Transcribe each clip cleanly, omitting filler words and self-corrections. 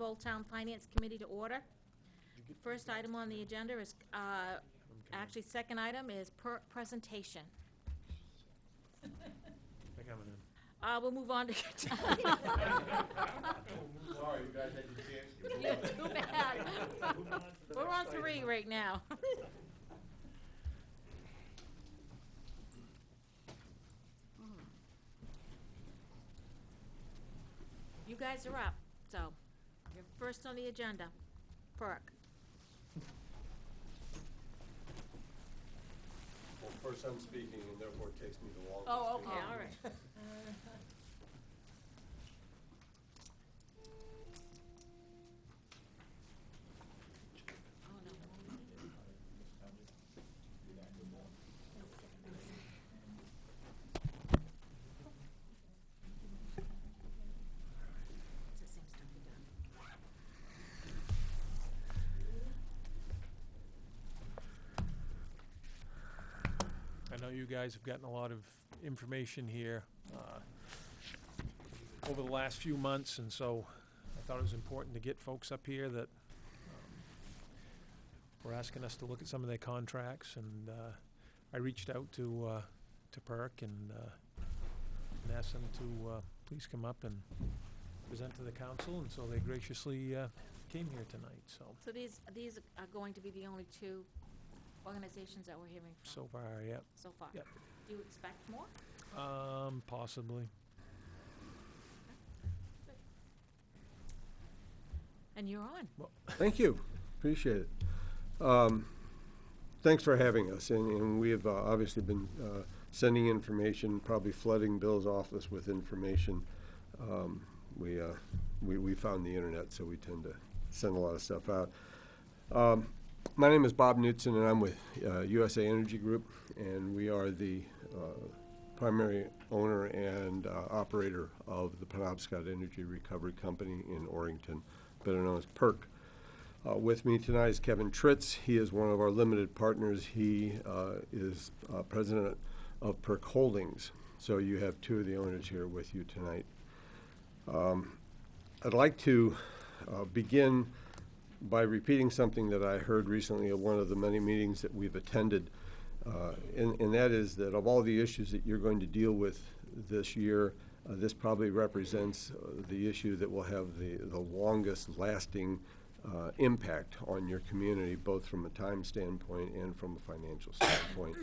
of Old Town Finance Committee to order. First item on the agenda is, actually, second item is presentation. We'll move on to. Sorry, you guys had your chance. Yeah, too bad. We're on 3 right now. You guys are up, so you're first on the agenda. Perk. Well, first I'm speaking, and therefore it takes me the longest. Oh, okay, all right. I know you guys have gotten a lot of information here over the last few months, and so I thought it was important to get folks up here that were asking us to look at some of their contracts, and I reached out to PERC and asked them to please come up and present to the council, and so they graciously came here tonight. So these are going to be the only 2 organizations that we're hearing from So far, yep. so far. Yep. Do you expect more? Possibly. And you're on. Thank you. Appreciate it. Thanks for having us. And we have obviously been sending information, probably flooding Bill's office with information. We found the internet, so we tend to send a lot of stuff out. My name is Bob Knutson, and I'm with USA Energy Group, and we are the primary owner and operator of the Penobscot Energy Recovery Company in Orrington, better known as PERC. With me tonight is Kevin Tritz. He is one of our limited partners. He is president of PERC Holdings, so you have 2 of the owners here with you tonight. I'd like to begin by repeating something that I heard recently at one of the many meetings that we've attended, and that is that of all the issues that you're going to deal with this year, this probably represents the issue that will have the longest lasting impact on your community, both from a time standpoint and from a financial standpoint.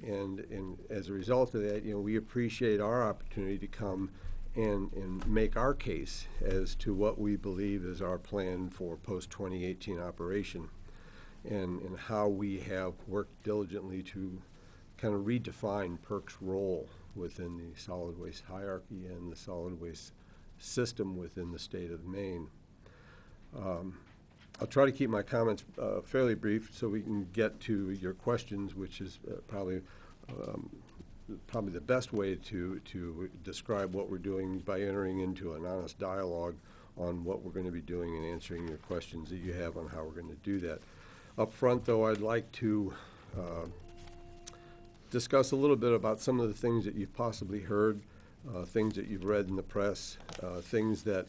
And as a result of that, we appreciate our opportunity to come and make our case as to what we believe is our plan for post-2018 operation, and how we have worked diligently to kind of redefine PERC's role within the solid waste hierarchy and the solid waste system within the state of Maine. I'll try to keep my comments fairly brief so we can get to your questions, which is probably the best way to describe what we're doing by entering into an honest dialogue on what we're going to be doing and answering your questions that you have on how we're going to do that. Up front, though, I'd like to discuss a little bit about some of the things that you've possibly heard, things that you've read in the press, things that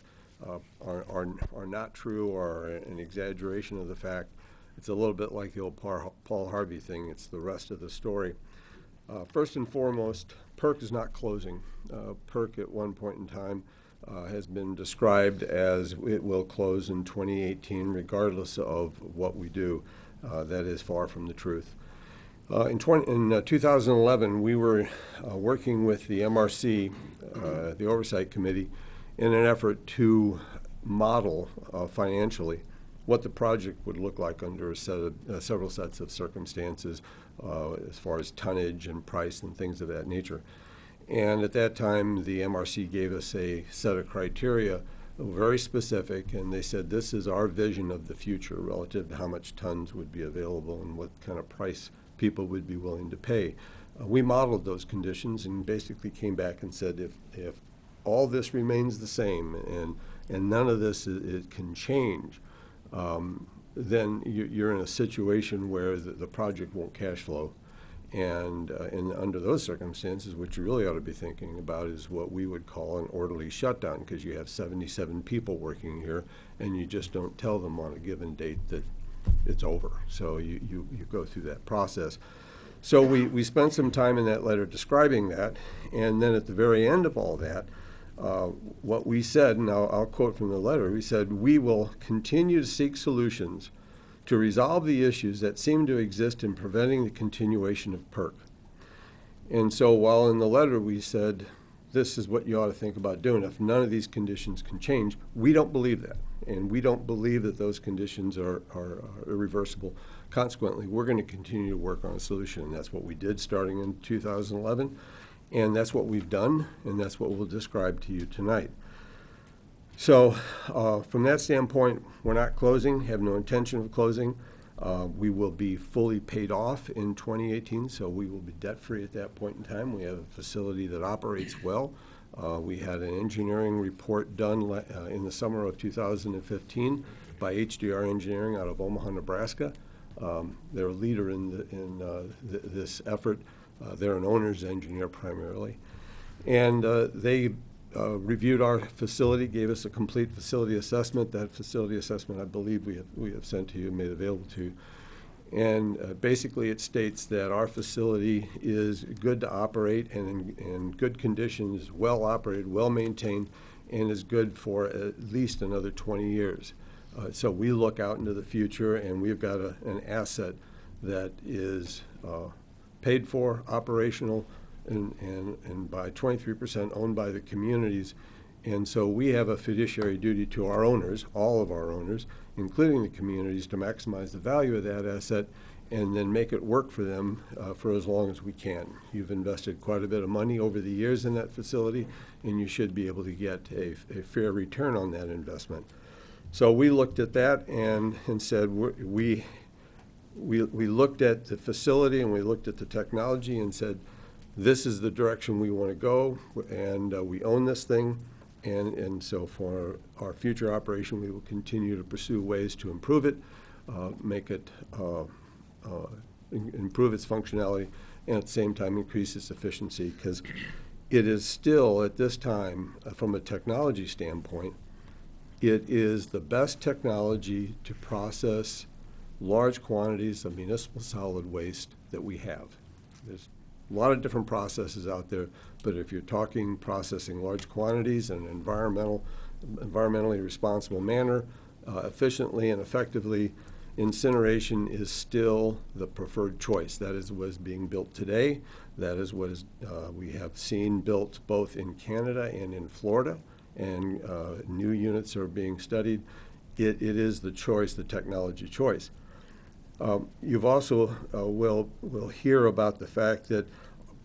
are not true or an exaggeration of the fact. It's a little bit like the old Paul Harvey thing. It's the rest of the story. First and foremost, PERC is not closing. PERC at one point in time has been described as it will close in 2018 regardless of what we do. That is far from the truth. In 2011, we were working with the MRC, the Oversight Committee, in an effort to model financially what the project would look like under a set of, several sets of circumstances as far as tonnage and price and things of that nature. And at that time, the MRC gave us a set of criteria, very specific, and they said this is our vision of the future relative to how much tons would be available and what kind of price people would be willing to pay. We modeled those conditions and basically came back and said if all this remains the same and none of this it can change, then you're in a situation where the project won't cash flow, And under those circumstances, what you really ought to be thinking about is what we would call an orderly shutdown, because you have 77 people working here, and you just don't tell them on a given date that it's over. So you go through that process. So we spent some time in that letter describing that, and then at the very end of all that, what we said, and I'll quote from the letter, we said, "We will continue to seek solutions to resolve the issues that seem to exist in preventing the continuation of PERC." And so while in the letter we said, this is what you ought to think about doing if none of these conditions can change, we don't believe that. And we don't believe that those conditions are irreversible. Consequently, we're going to continue to work on a solution, and that's what we did starting in 2011, and that's what we've done, and that's what we'll describe to you tonight. So from that standpoint, we're not closing, have no intention of closing. We will be fully paid off in 2018, so we will be debt-free at that point in time. We have a facility that operates well. We had an engineering report done in the summer of 2015 by HDR Engineering out of Omaha, Nebraska. They're a leader in this effort. They're an owner's engineer primarily. And they reviewed our facility, gave us a complete facility assessment. That facility assessment, I believe, we have sent to you, made available to you. And basically it states that our facility is good to operate and in good condition, is well operated, well maintained, and is good for at least another 20 years. So we look out into the future, and we've got an asset that is paid for, operational, and by 23% owned by the communities. And so we have a fiduciary duty to our owners, all of our owners, including the communities, to maximize the value of that asset and then make it work for them for as long as we can. You've invested quite a bit of money over the years in that facility, and you should be able to get a fair return on that investment. So we looked at that and said, we looked at the facility and we looked at the technology and said, this is the direction we want to go, and we own this thing. And so for our future operation, we will continue to pursue ways to improve it, make it, improve its functionality, and at the same time increase its efficiency, because it is still, at this time, from a technology standpoint, it is the best technology to process large quantities of municipal solid waste that we have. There's a lot of different processes out there, but if you're talking processing large quantities in an environmentally responsible manner, efficiently and effectively, incineration is still the preferred choice. That is what is being built today. That is what is, we have seen built both in Canada and in Florida, and new units are being studied. It is the choice, the technology choice. You've also will hear about the fact that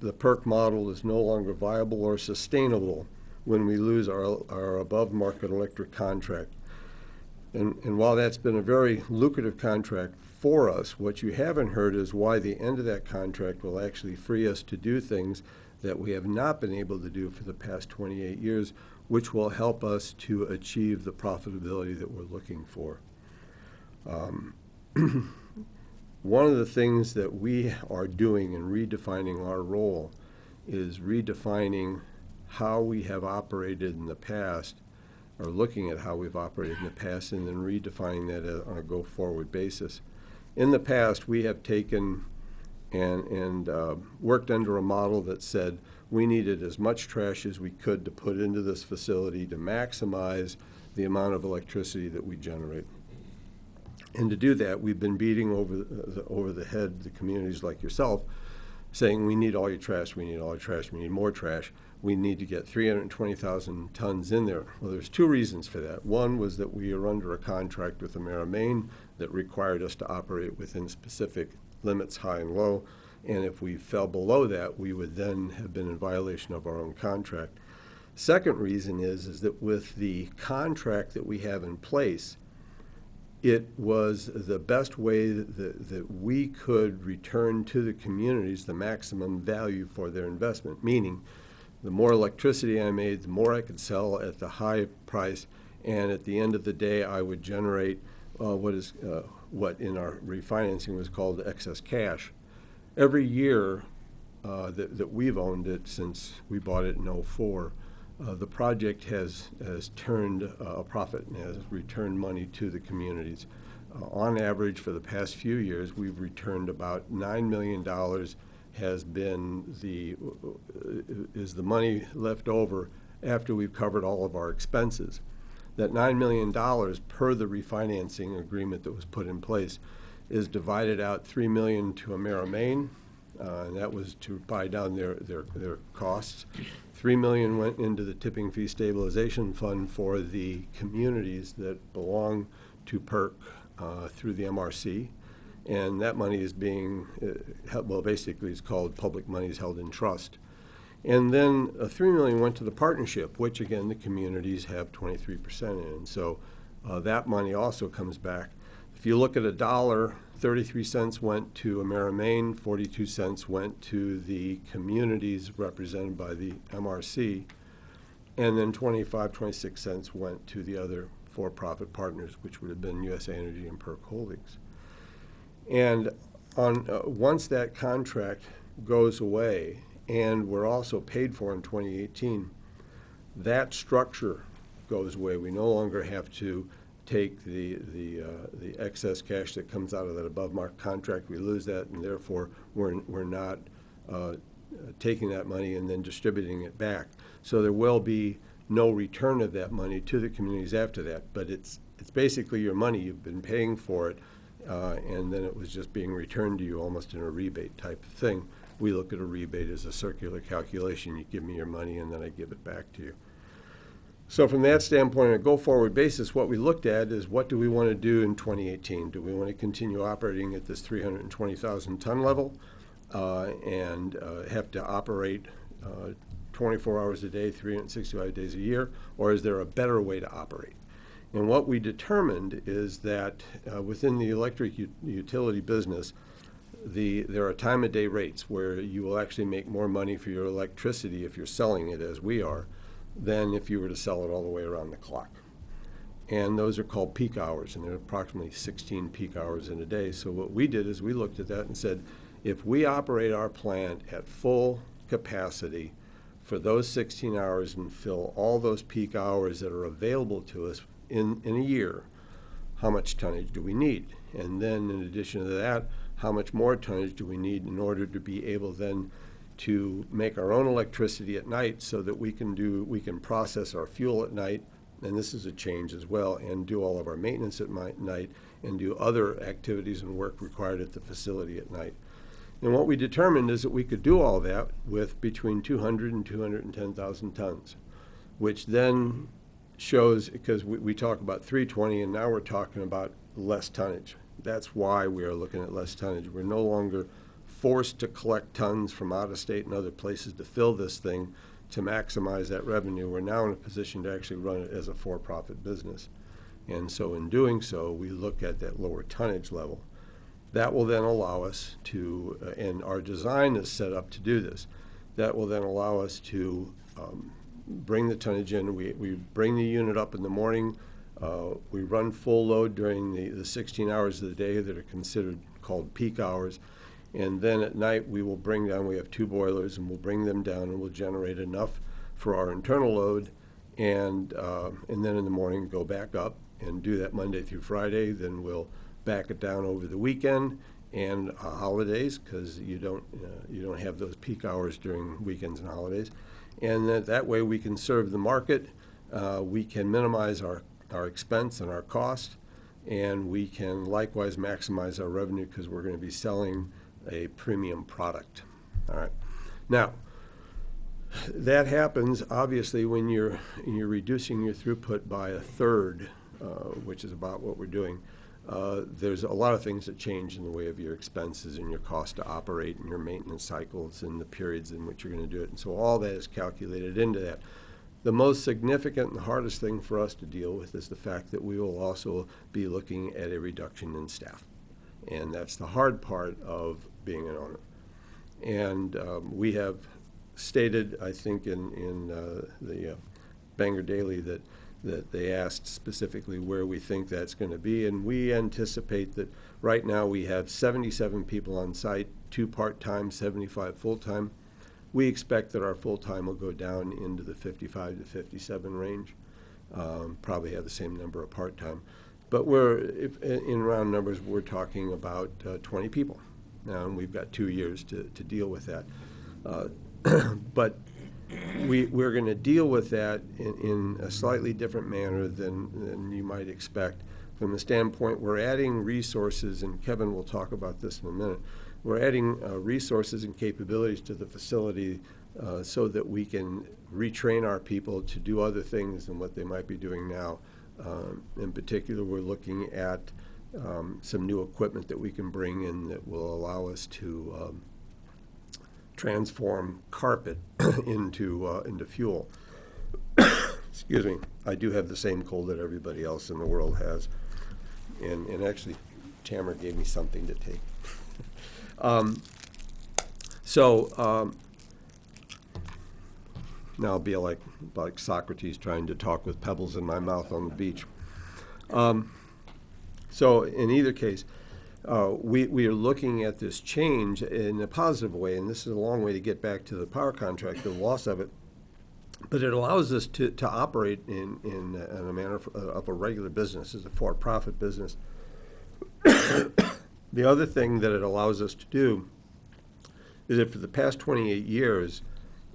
the PERC model is no longer viable or sustainable when we lose our above-market electric contract. And while that's been a very lucrative contract for us, what you haven't heard is why the end of that contract will actually free us to do things that we have not been able to do for the past 28 years, which will help us to achieve the profitability that we're looking for. One of the things that we are doing in redefining our role is redefining how we have operated in the past, or looking at how we've operated in the past, and then redefining that on a go-forward basis. In the past, we have taken and worked under a model that said we needed as much trash as we could to put into this facility to maximize the amount of electricity that we generate. And to do that, we've been beating over the head the communities like yourself, saying we need all your trash, we need all your trash, we need more trash. We need to get 320,000 tons in there. Well, there's two reasons for that. One was that we are under a contract with Emera Maine that required us to operate within specific limits, high and low. And if we fell below that, we would then have been in violation of our own contract. Second reason is that with the contract that we have in place, it was the best way that we could return to the communities the maximum value for their investment, meaning the more electricity I made, the more I could sell at the high price, and at the end of the day, I would generate what in our refinancing was called excess cash. Every year that we've owned it since we bought it in '04, the project has turned a profit and has returned money to the communities. On average, for the past few years, we've returned about $9 million has been is the money left over after we've covered all of our expenses. That $9 million per the refinancing agreement that was put in place is divided out $3 million to Amerimaine, and that was to buy down their costs. $3 million went into the tipping fee stabilization fund for the communities that belong to PERC through the MRC, and that money is being, well, basically it's called public monies held in trust. And then $3 million went to the partnership, which again the communities have 23% in. So that money also comes back. If you look at a dollar, 33 cents went to Amerimaine, 42 cents went to the communities represented by the MRC, and then 26 cents went to the other for-profit partners, which would have been USA Energy and PERC Holdings. And once that contract goes away, and we're also paid for in 2018, that structure goes away. We no longer have to take the excess cash that comes out of that above-market contract. We lose that, and therefore we're not taking that money and then distributing it back. So there will be no return of that money to the communities after that. But it's basically your money. You've been paying for it, and then it was just being returned to you almost in a rebate type of thing. We look at a rebate as a circular calculation. You give me your money, and then I give it back to you. So from that standpoint, on a go-forward basis, what we looked at is what do we want to do in 2018? Do we want to continue operating at this 320,000 ton level and have to operate 24 hours a day, 365 days a year, or is there a better way to operate? And what we determined is that within the electric utility business, there are time-of-day rates where you will actually make more money for your electricity if you're selling it, as we are, than if you were to sell it all the way around the clock. And those are called peak hours, and there are approximately 16 peak hours in a day. So what we did is we looked at that and said, if we operate our plant at full capacity for those 16 hours and fill all those peak hours that are available to us in a year, how much tonnage do we need? And then in addition to that, how much more tonnage do we need in order to be able then to make our own electricity at night so that we can process our fuel at night, and this is a change as well, and do all of our maintenance at night and do other activities and work required at the facility at night. And what we determined is that we could do all that with between 200 and 210,000 tons, which then shows, because we talk about 320 and now we're talking about less tonnage. That's why we are looking at less tonnage. We're no longer forced to collect tons from out of state and other places to fill this thing to maximize that revenue. We're now in a position to actually run it as a for-profit business. And so in doing so, we look at that lower tonnage level. That will then allow us to, and our design is set up to do this, that will then allow us to bring the tonnage in. We bring the unit up in the morning. We run full load during the 16 hours of the day that are considered called peak hours. And then at night we will bring down, we have two boilers, and we'll bring them down and we'll generate enough for our internal load, and then in the morning go back up and do that Monday through Friday. Then we'll back it down over the weekend and holidays, because you don't have those peak hours during weekends and holidays. And that way we can serve the market, we can minimize our expense and our cost, and we can likewise maximize our revenue because we're going to be selling a premium product. All right. Now, that happens obviously when you're reducing your throughput by a third, which is about what we're doing. There's a lot of things that change in the way of your expenses and your cost to operate and your maintenance cycles and the periods in which you're going to do it. And so all that is calculated into that. The most significant and the hardest thing for us to deal with is the fact that we will also be looking at a reduction in staff. And that's the hard part of being an owner. And we have stated, I think, in the Bangor Daily, that that they asked specifically where we think that's going to be, and we anticipate that right now we have 77 people on site, 2 part-time, 75 full-time. We expect that our full-time will go down into the 55 to 57 range, probably have the same number of part-time. But in round numbers, we're talking about 20 people now, and we've got 2 years to deal with that. But we're going to deal with that in a slightly different manner than you might expect. From the standpoint, we're adding resources, and Kevin will talk about this in a minute. We're adding resources and capabilities to the facility so that we can retrain our people to do other things than what they might be doing now. In particular, we're looking at some new equipment that we can bring in that will allow us to transform carpet into fuel. Excuse me. I do have the same cold that everybody else in the world has. And actually, Tamara gave me something to take. Now I'll be like Socrates trying to talk with pebbles in my mouth on the beach. So in either case, we are looking at this change in a positive way, and this is a long way to get back to the power contract, the loss of it. But it allows us to operate in a manner of a regular business, as a for-profit business. The other thing that it allows us to do is that for the past 28 years,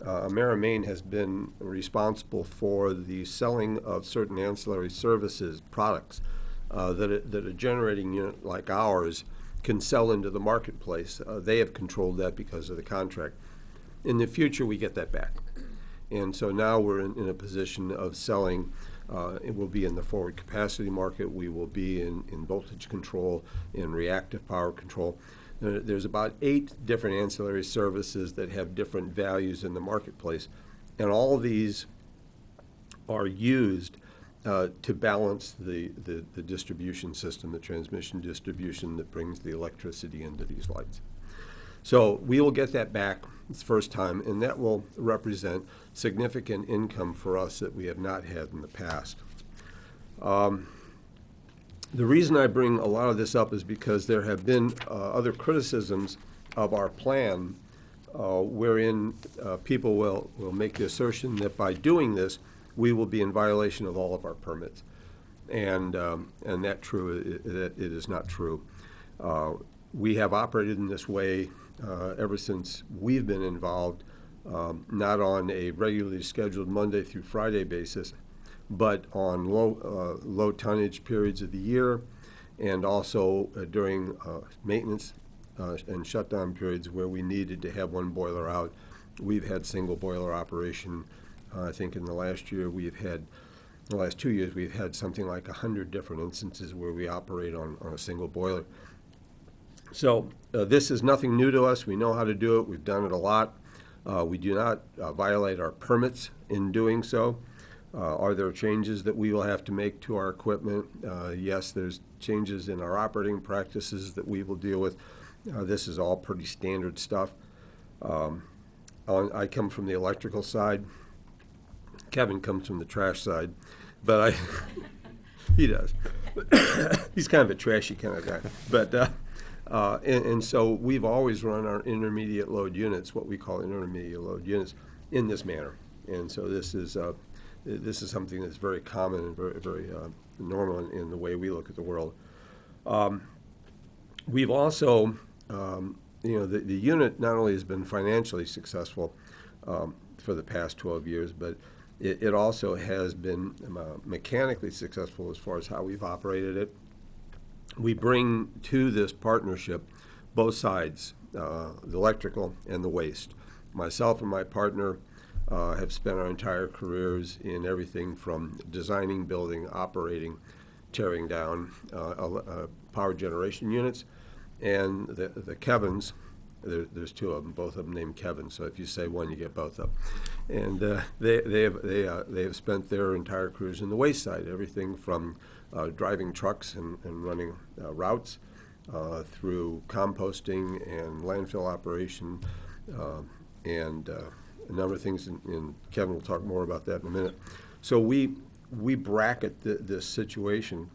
Emera Maine has been responsible for the selling of certain ancillary services, products, that a generating unit like ours can sell into the marketplace. They have controlled that because of the contract. In the future, we get that back. And so now we're in a position of selling. It will be in the forward capacity market. We will be in voltage control, in reactive power control. There's about 8 different ancillary services that have different values in the marketplace. And all of these are used to balance the distribution system, the transmission distribution that brings the electricity into these lights. So we will get that back this first time, and that will represent significant income for us that we have not had in the past. The reason I bring a lot of this up is because there have been other criticisms of our plan wherein people will make the assertion that by doing this, we will be in violation of all of our permits. And that it is not true. We have operated in this way ever since we've been involved, not on a regularly scheduled Monday through Friday basis, but on low tonnage periods of the year, and also during maintenance and shutdown periods where we needed to have one boiler out. We've had single boiler operation. I think in the last 2 years, we've had something like 100 different instances where we operate on a single boiler. So this is nothing new to us. We know how to do it. We've done it a lot. We do not violate our permits in doing so. Are there changes that we will have to make to our equipment? Yes, there's changes in our operating practices that we will deal with. This is all pretty standard stuff. I come from the electrical side. Kevin comes from the trash side, but he does. He's kind of a trashy kind of guy. But and so we've always run our intermediate load units, what we call intermediate load units, in this manner. And so this is something that's very common and very normal in the way we look at the world. We've also, the unit not only has been financially successful for the past 12 years, but it also has been mechanically successful as far as how we've operated it. We bring to this partnership both sides, the electrical and the waste. Myself and my partner have spent our entire careers in everything from designing, building, operating, tearing down power generation units. And the Kevins, there's 2 of them, both of them named Kevin, so if you say one, you get both of them. And they have spent their entire careers in the waste side, everything from driving trucks and running routes through composting and landfill operation and a number of things, and Kevin will talk more about that in a minute. So we we bracket this situation.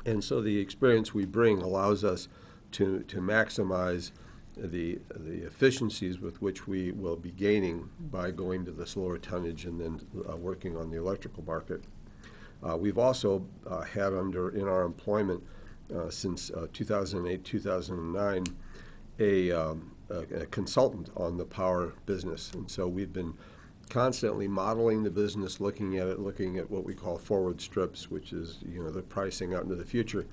And so the experience we bring allows us to maximize the efficiencies with which we will be gaining by going to this lower tonnage and then working on the electrical market. We've also had in our employment since 2008, 2009, a consultant on the power business. And so we've been constantly modeling the business, looking at what we call forward strips, which is, the pricing out into the future.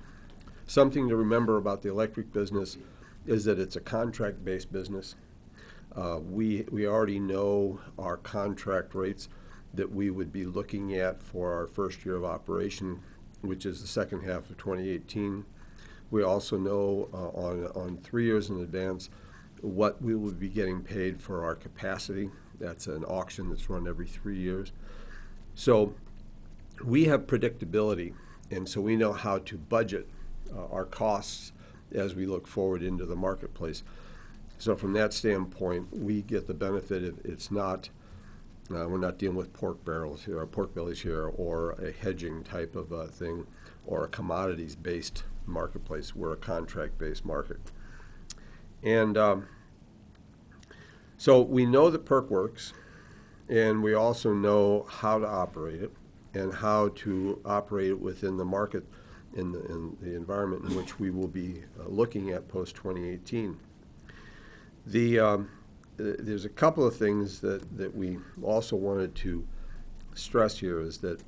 Something to remember about the electric business is that it's a contract-based business. We already know our contract rates that we would be looking at for our first year of operation, which is the second half of 2018. We also know on 3 years in advance what we will be getting paid for our capacity. That's an auction that's run every 3 years. So we have predictability, and so we know how to budget our costs as we look forward into the marketplace. So from that standpoint, we get the benefit of it's not, we're not dealing with pork barrels here, or pork bellies here, or a hedging type of thing, or a commodities-based marketplace. We're a contract-based market. And so we know that PERC works, and we also know how to operate it and how to operate it within the market in the environment in which we will be looking at post-2018. There's a couple of things that we also wanted to stress here is that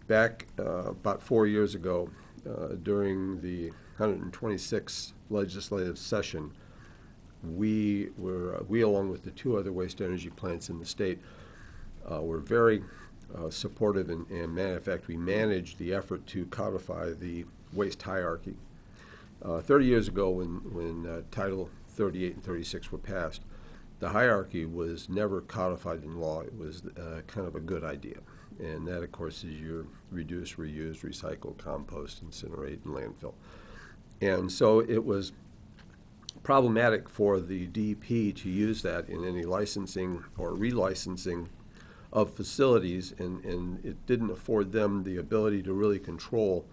back about 4 years ago, during the 126th legislative session, we along with the 2 other waste energy plants in the state, were very supportive, and in fact, we managed the effort to codify the waste hierarchy. 30 years ago, when Title 38 and 36 were passed, the hierarchy was never codified in law. It was kind of a good idea. And that, of course, is your reduce, reuse, recycle, compost, incinerate, and landfill. And so it was problematic for the DEP to use that in any licensing or relicensing of facilities, and it didn't afford them the ability to really control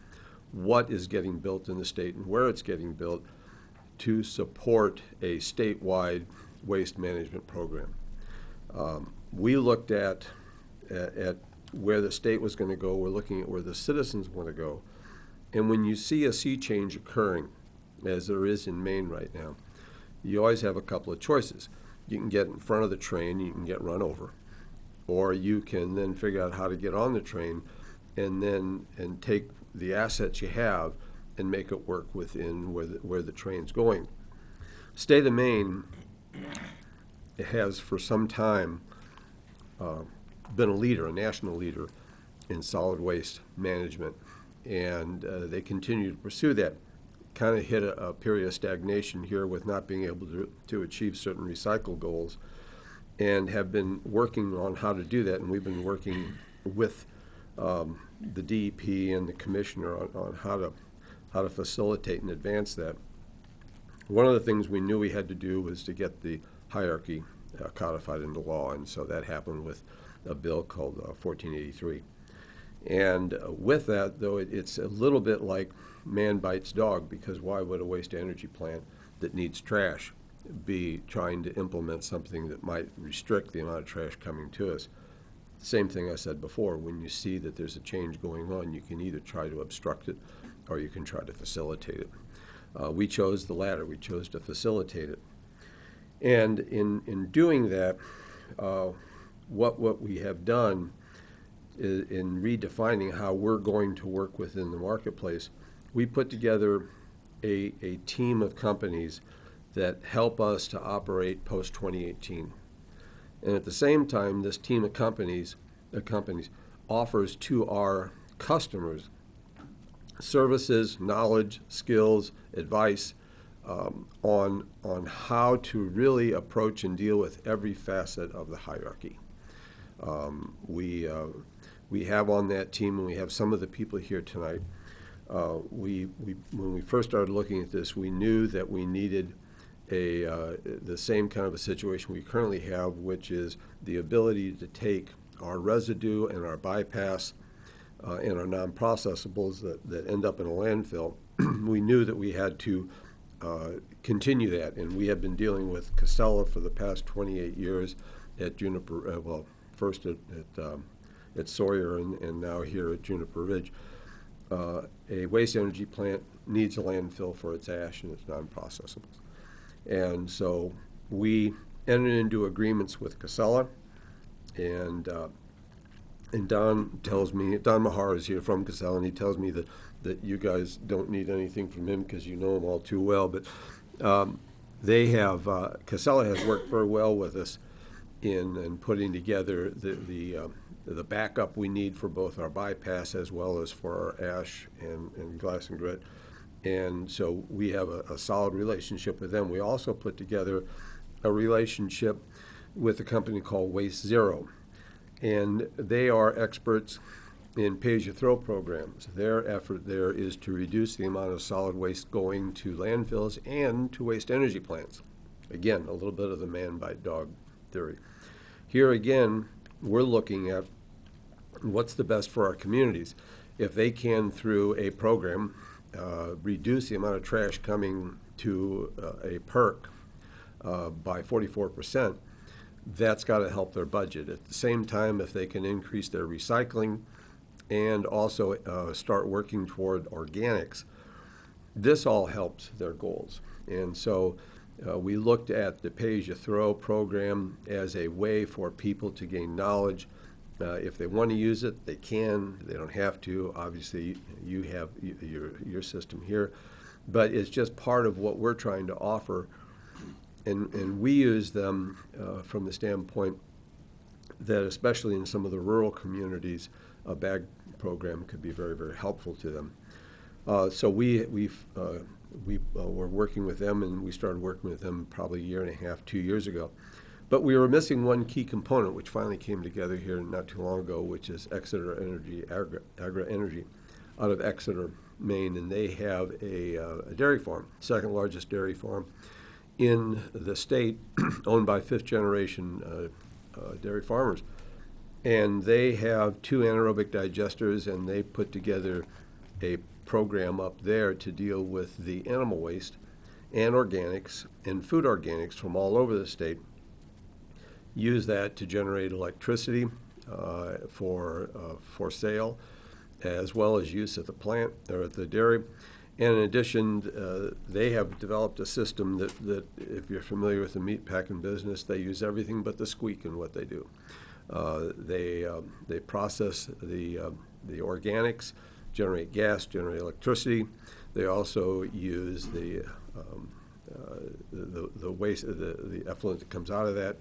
what is getting built in the state and where it's getting built to support a statewide waste management program. We looked at where the state was going to go. We're looking at where the citizens want to go. And when you see a sea change occurring, as there is in Maine right now, you always have a couple of choices. You can get in front of the train, you can get run over, or you can then figure out how to get on the train and take the assets you have and make it work within where the train's going. State of Maine has for some time been a leader, a national leader in solid waste management, and they continue to pursue that. Kind of hit a period of stagnation here with not being able to achieve certain recycle goals, and have been working on how to do that. And we've been working with the DEP and the commissioner on how to facilitate and advance that. One of the things we knew we had to do was to get the hierarchy codified into law, and so that happened with a bill called 1483. And with that, though, it's a little bit like man bites dog, because why would a waste energy plant that needs trash be trying to implement something that might restrict the amount of trash coming to us? Same thing I said before, when you see that there's a change going on, you can either try to obstruct it or you can try to facilitate it. We chose the latter. We chose to facilitate it. And in doing that, what we have done is, in redefining how we're going to work within the marketplace, we put together a team of companies that help us to operate post-2018. And at the same time, this team of companies offers to our customers services, knowledge, skills, advice on how to really approach and deal with every facet of the hierarchy. We have on that team, and we have some of the people here tonight. When we first started looking at this, we knew that we needed the same kind of a situation we currently have, which is the ability to take our residue and our bypass and our non-processables that end up in a landfill, we knew that we had to continue that. And we have been dealing with Casella for the past 28 years at Juniper, first at Sawyer and now here at Juniper Ridge. A waste energy plant needs a landfill for its ash and its non-processables. And so we entered into agreements with Casella, and Don tells me, Don Mahar is here from Casella, and he tells me that you guys don't need anything from him because you know him all too well. But they have, Casella has worked very well with us in putting together the backup we need for both our bypass as well as for our ash and glass and grit. And so we have a solid relationship with them. We also put together a relationship with a company called Waste Zero. And they are experts in pay-as-you-throw programs. Their effort there is to reduce the amount of solid waste going to landfills and to waste energy plants. Again, a little bit of the man-bite-dog theory. Here again, we're looking at what's the best for our communities. If they can, through a program, reduce the amount of trash coming to a PERC by 44%, that's got to help their budget. At the same time, if they can increase their recycling and also start working toward organics, this all helps their goals. And so we looked at the pay-as-you-throw program as a way for people to gain knowledge. If they want to use it, they can. They don't have to. Obviously, you have your system here. But it's just part of what we're trying to offer. And we use them from the standpoint that, especially in some of the rural communities, a bag program could be very, very helpful to them. So we were working with them, and we started working with them probably a year and a half, 2 years ago. But we were missing one key component, which finally came together here not too long ago, which is Exeter Energy, Agra Energy, out of Exeter, Maine, and they have a dairy farm, second largest dairy farm in the state, owned by fifth-generation dairy farmers. And they have 2 anaerobic digesters, and they put together a program up there to deal with the animal waste and organics and food organics from all over the state. Use that to generate electricity for sale, as well as use at the plant or at the dairy. And in addition, they have developed a system that if you're familiar with the meat packing business, they use everything but the squeak in what they do. They process the organics, generate gas, generate electricity. They also use the waste, the effluent that comes out of that.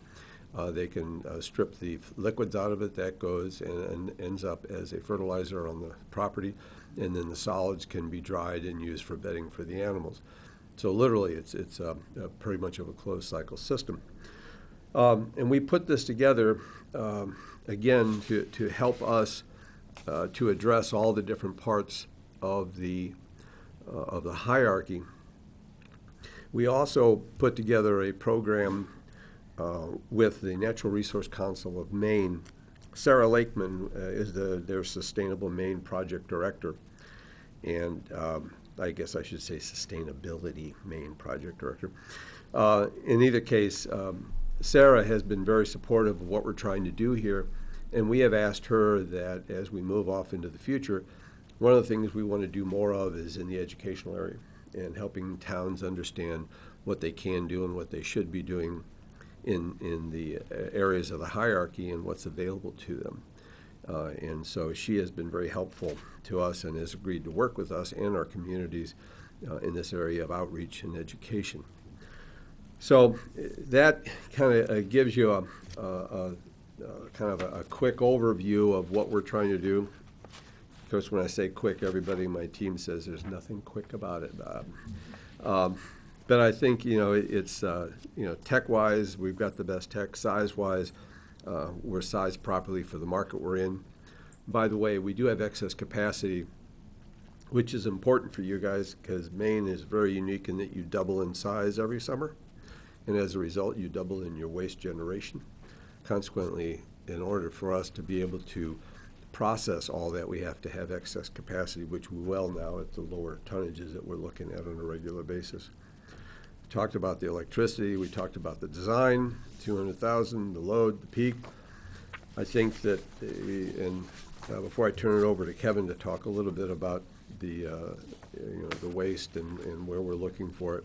They can strip the liquids out of it. That goes and ends up as a fertilizer on the property. And then the solids can be dried and used for bedding for the animals. So literally, it's pretty much of a closed cycle system. And we put this together, again, to help us to address all the different parts of the hierarchy. We also put together a program with the Natural Resource Council of Maine. Sarah Lakeman is their Sustainable Maine Project Director. And I guess I should say Sustainability Maine Project Director. In either case, Sarah has been very supportive of what we're trying to do here. And we have asked her that as we move off into the future, one of the things we want to do more of is in the educational area and helping towns understand what they can do and what they should be doing in the areas of the hierarchy and what's available to them. And so she has been very helpful to us and has agreed to work with us and our communities in this area of outreach and education. So that kind of gives you a quick overview of what we're trying to do. Of course, when I say quick, everybody in my team says there's nothing quick about it, Bob. But I think, it's, tech-wise, we've got the best tech. Size-wise, we're sized properly for the market we're in. By the way, we do have excess capacity, which is important for you guys because Maine is very unique in that you double in size every summer. And as a result, you double in your waste generation. Consequently, in order for us to be able to process all that, we have to have excess capacity, which we will now at the lower tonnages that we're looking at on a regular basis. We talked about the electricity, we talked about the design, 200,000, the load, the peak. I think that, before I turn it over to Kevin to talk a little bit about the waste and where we're looking for it,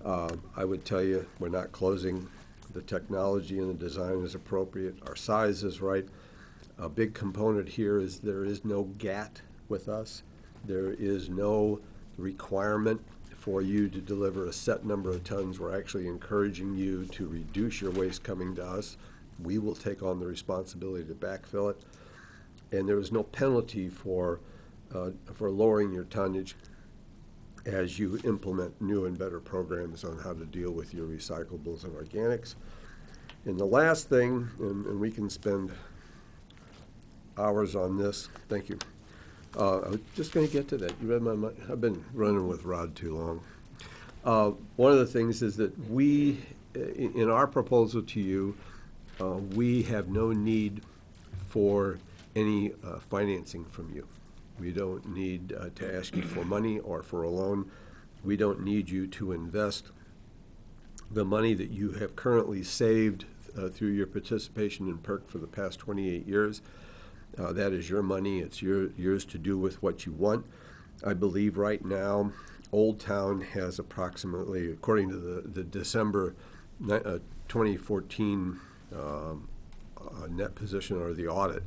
I would tell you, we're not closing. The technology and the design is appropriate. Our size is right. A big component here is there is no GAT with us. There is no requirement for you to deliver a set number of tons. We're actually encouraging you to reduce your waste coming to us. We will take on the responsibility to backfill it. And there is no penalty for lowering your tonnage as you implement new and better programs on how to deal with your recyclables and organics. And the last thing, and we can spend hours on this. Thank you. I was just going to get to that. You read my mind. I've been running with Rod too long. One of the things is that we, in our proposal to you, we have no need for any financing from you. We don't need to ask you for money or for a loan. We don't need you to invest the money that you have currently saved through your participation in PERC for the past 28 years. That is your money. It's yours to do with what you want. I believe right now, Old Town has approximately, according to the December 2014 net position or the audit,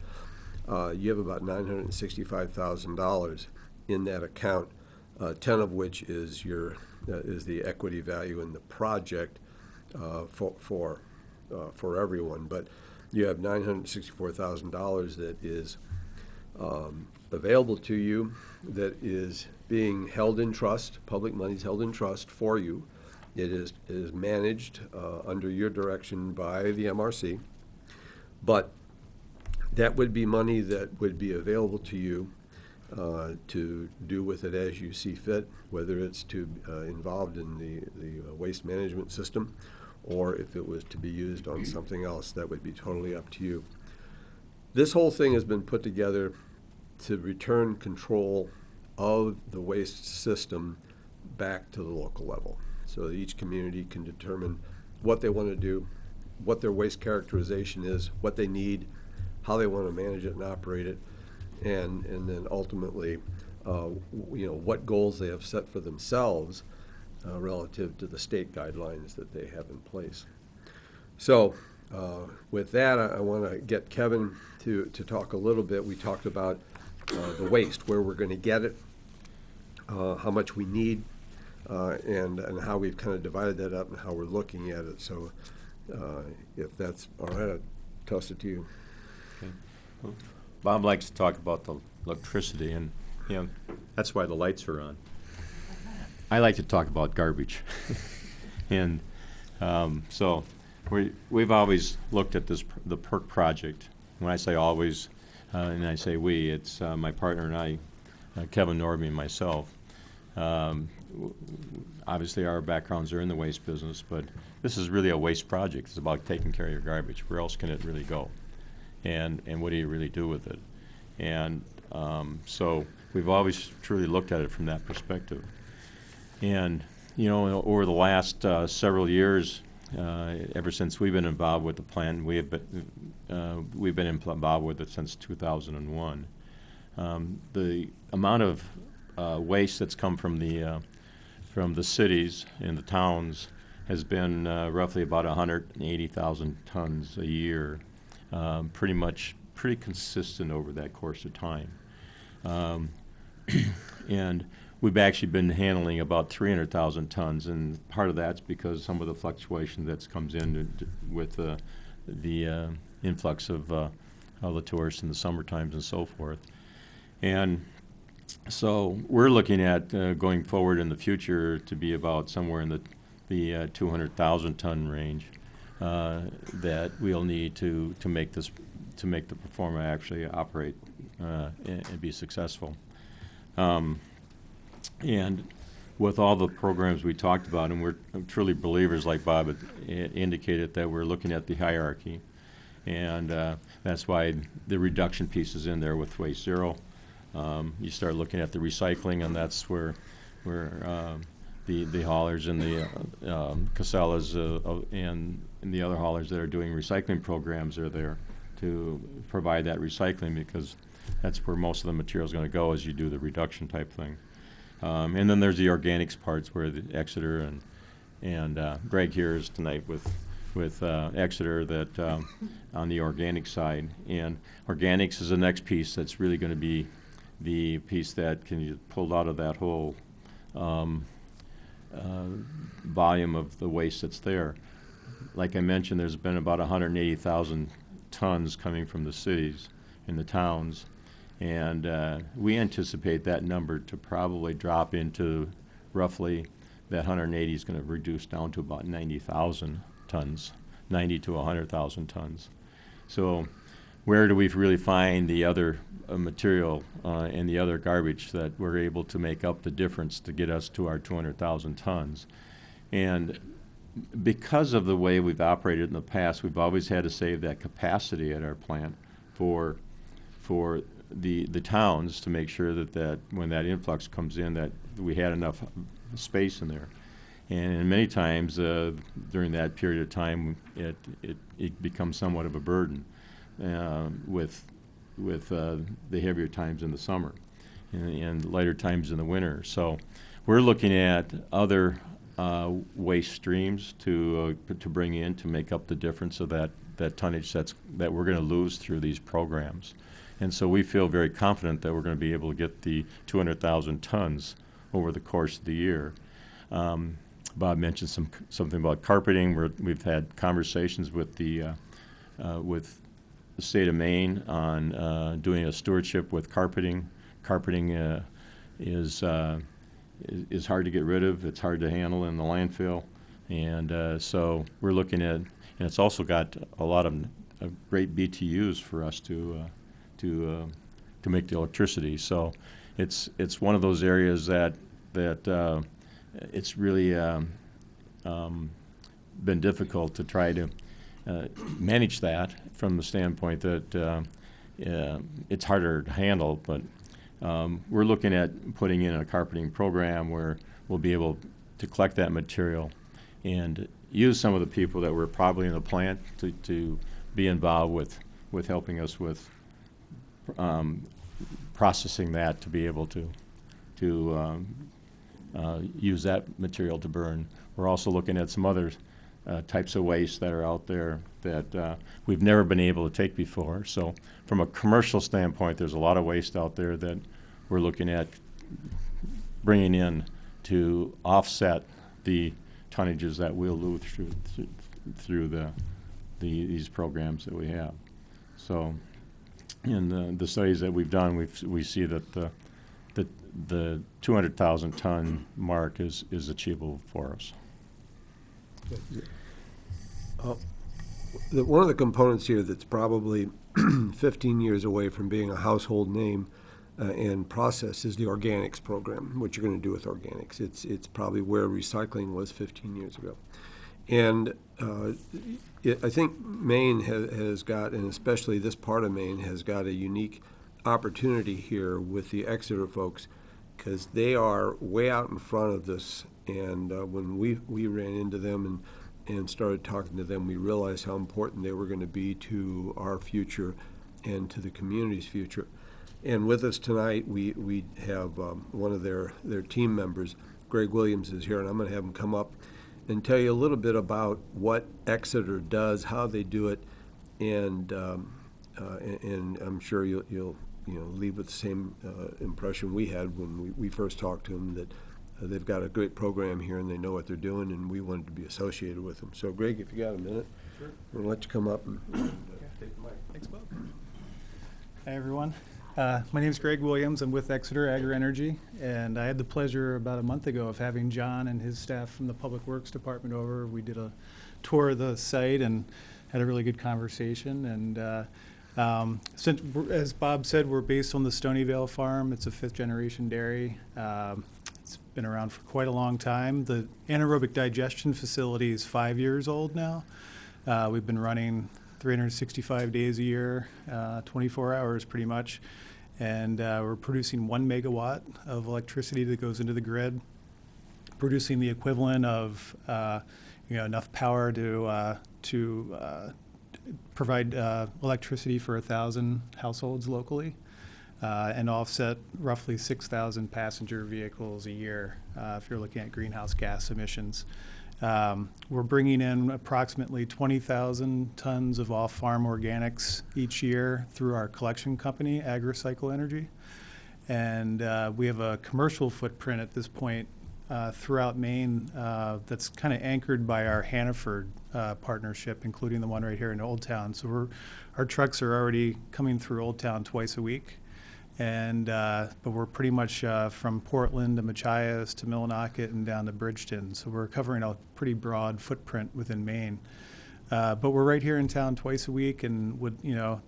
you have about $965,000 in that account, 10 of which is the equity value in the project for everyone. But you have $964,000 that is available to you, that is being held in trust. Public money is held in trust for you. It is managed under your direction by the MRC. But that would be money that would be available to you to do with it as you see fit, whether it's to involved in the waste management system, or if it was to be used on something else. That would be totally up to you. This whole thing has been put together to return control of the waste system back to the local level, so that each community can determine what they want to do, what their waste characterization is, what they need, how they want to manage it and operate it, and then ultimately, what goals they have set for themselves relative to the state guidelines that they have in place. So with that, I want to get Kevin to talk a little bit. We talked about the waste, where we're going to get it, how much we need, and how we've kind of divided that up and how we're looking at it. So if that's all right, I'll toss it to you. Okay. Well, Bob likes to talk about the electricity, and that's why the lights are on. I like to talk about garbage. And so we've always looked at the PERC project. When I say always, and I say we, it's my partner and I, Kevin Norby and myself. Obviously our backgrounds are in the waste business, but this is really a waste project. It's about taking care of your garbage. Where else can it really go? And what do you really do with it? And so we've always truly looked at it from that perspective. And over the last several years, ever since we've been involved with the plan, we've been involved with it since 2001. The amount of waste that's come from the cities and the towns has been roughly about 180,000 tons a year, pretty consistent over that course of time. And we've actually been handling about 300,000 tons, and part of that's because some of the fluctuation that comes in with the influx of the tourists in the summer times and so forth. And so we're looking at going forward in the future to be about somewhere in the 200,000 ton range that we'll need to make the performer actually operate and be successful. And with all the programs we talked about, and we're truly believers, like Bob had indicated, that we're looking at the hierarchy. And that's why the reduction piece is in there with Waste Zero. You start looking at the recycling, and that's where the haulers and the Casellas and the other haulers that are doing recycling programs are there to provide that recycling, because that's where most of the material is going to go as you do the reduction type thing. And then there's the organics parts where the Exeter and Greg here is tonight with Exeter that on the organic side. And organics is the next piece that's really going to be the piece that can be pulled out of that whole volume of the waste that's there. Like I mentioned, there's been about 180,000 tons coming from the cities and the towns, and we anticipate that number to probably drop into roughly, that 180 is going to reduce down to about 90,000 tons, 90 to 100,000 tons. So where do we really find the other material and the other garbage that we're able to make up the difference to get us to our 200,000 tons? And because of the way we've operated in the past, we've always had to save that capacity at our plant for the towns to make sure that when that influx comes in, that we had enough space in there. And many times during that period of time, it becomes somewhat of a burden with the heavier times in the summer and lighter times in the winter. So we're looking at other waste streams to bring in to make up the difference of that tonnage that we're going to lose through these programs. And so we feel very confident that we're going to be able to get the 200,000 tons over the course of the year. Bob mentioned something about carpeting. We've had conversations with the state of Maine on doing a stewardship with carpeting. Carpeting is hard to get rid of. It's hard to handle in the landfill, and so we're looking at, and it's also got a lot of great BTUs for us to make the electricity. So it's one of those areas that it's really been difficult to try to manage that from the standpoint that it's harder to handle, but we're looking at putting in a carpeting program where we'll be able to collect that material and use some of the people that were probably in the plant to be involved with helping us with processing that, to be able to use that material to burn. We're also looking at some other types of waste that are out there that we've never been able to take before. So from a commercial standpoint, there's a lot of waste out there that we're looking at bringing in to offset the tonnages that we'll lose through these programs that we have. So in the studies that we've done, we see that the 200,000 ton mark is achievable for us. One of the components here that's probably 15 years away from being a household name and process is the organics program, what you're going to do with organics. It's probably where recycling was 15 years ago. And I think Maine has got, and especially this part of Maine, has got a unique opportunity here with the Exeter folks, because they are way out in front of this. And when we ran into them and started talking to them, we realized how important they were going to be to our future and to the community's future. And with us tonight, we have one of their team members, Greg Williams, is here, and I'm going to have him come up and tell you a little bit about what Exeter does, how they do it, and I'm sure you'll leave with the same impression we had when we first talked to them, that they've got a great program here and they know what they're doing, and we wanted to be associated with them. So, Greg, if you got a minute, sure. We'll let you come up and take the mic. Thanks, Bob. Hi, everyone. My name is Greg Williams. I'm with Exeter Agri-Energy, and I had the pleasure about a month ago of having John and his staff from the Public Works Department over. We did a tour of the site and had a really good conversation. And since, as Bob said, we're based on the Stonyvale farm. It's a 5th-generation dairy. It's been around for quite a long time. The anaerobic digestion facility is 5 years old now. We've been running 365 days a year, 24 hours pretty much. And we're producing 1 megawatt of electricity that goes into the grid, producing the equivalent of enough power to provide electricity for 1,000 households locally, and offset roughly 6,000 passenger vehicles a year if you're looking at greenhouse gas emissions. We're bringing in approximately 20,000 tons of off-farm organics each year through our collection company, AgriCycle Energy. And we have a commercial footprint at this point throughout Maine that's kind of anchored by our Hannaford partnership, including the one right here in Old Town. So our trucks are already coming through Old Town twice a week. And but we're pretty much from Portland to Machias to Millinocket and down to Bridgeton. So we're covering a pretty broad footprint within Maine. But we're right here in town twice a week, and would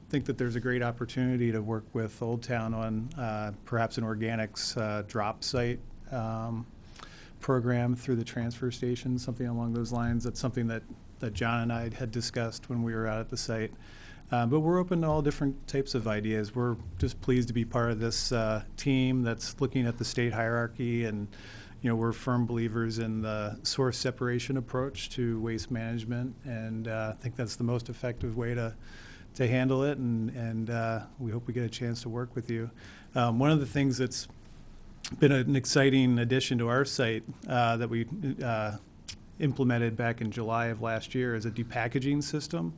think that there's a great opportunity to work with Old Town on perhaps an organics drop site program through the transfer station, something along those lines. That's something that John and I had discussed when we were out at the site. But we're open to all different types of ideas. We're just pleased to be part of this team that's looking at the state hierarchy, and we're firm believers in the source separation approach to waste management, and I think that's the most effective way to handle it, and we hope we get a chance to work with you. One of the things that's been an exciting addition to our site that we implemented back in July of last year is a depackaging system.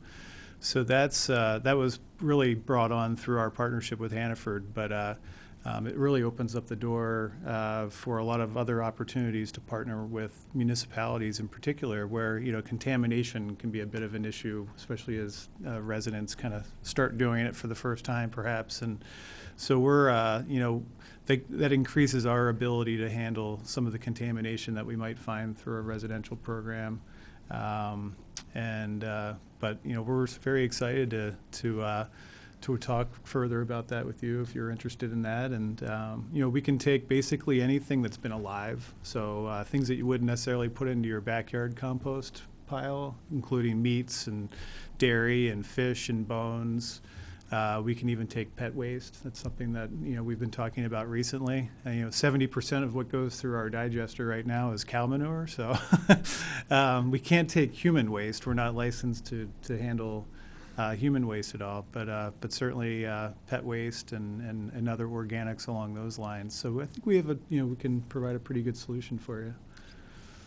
So that was really brought on through our partnership with Hannaford, but it really opens up the door for a lot of other opportunities to partner with municipalities in particular, where contamination can be a bit of an issue, especially as residents kind of start doing it for the first time, perhaps. And so we're that increases our ability to handle some of the contamination that we might find through a residential program. But we're very excited to talk further about that with you if you're interested in that. And we can take basically anything that's been alive, so things that you wouldn't necessarily put into your backyard compost pile, including meats and dairy and fish and bones. We can even take pet waste. That's something that we've been talking about recently. 70% of what goes through our digester right now is cow manure, so we can't take human waste. We're not licensed to handle human waste at all, but certainly pet waste and other organics along those lines. So I think we have we can provide a pretty good solution for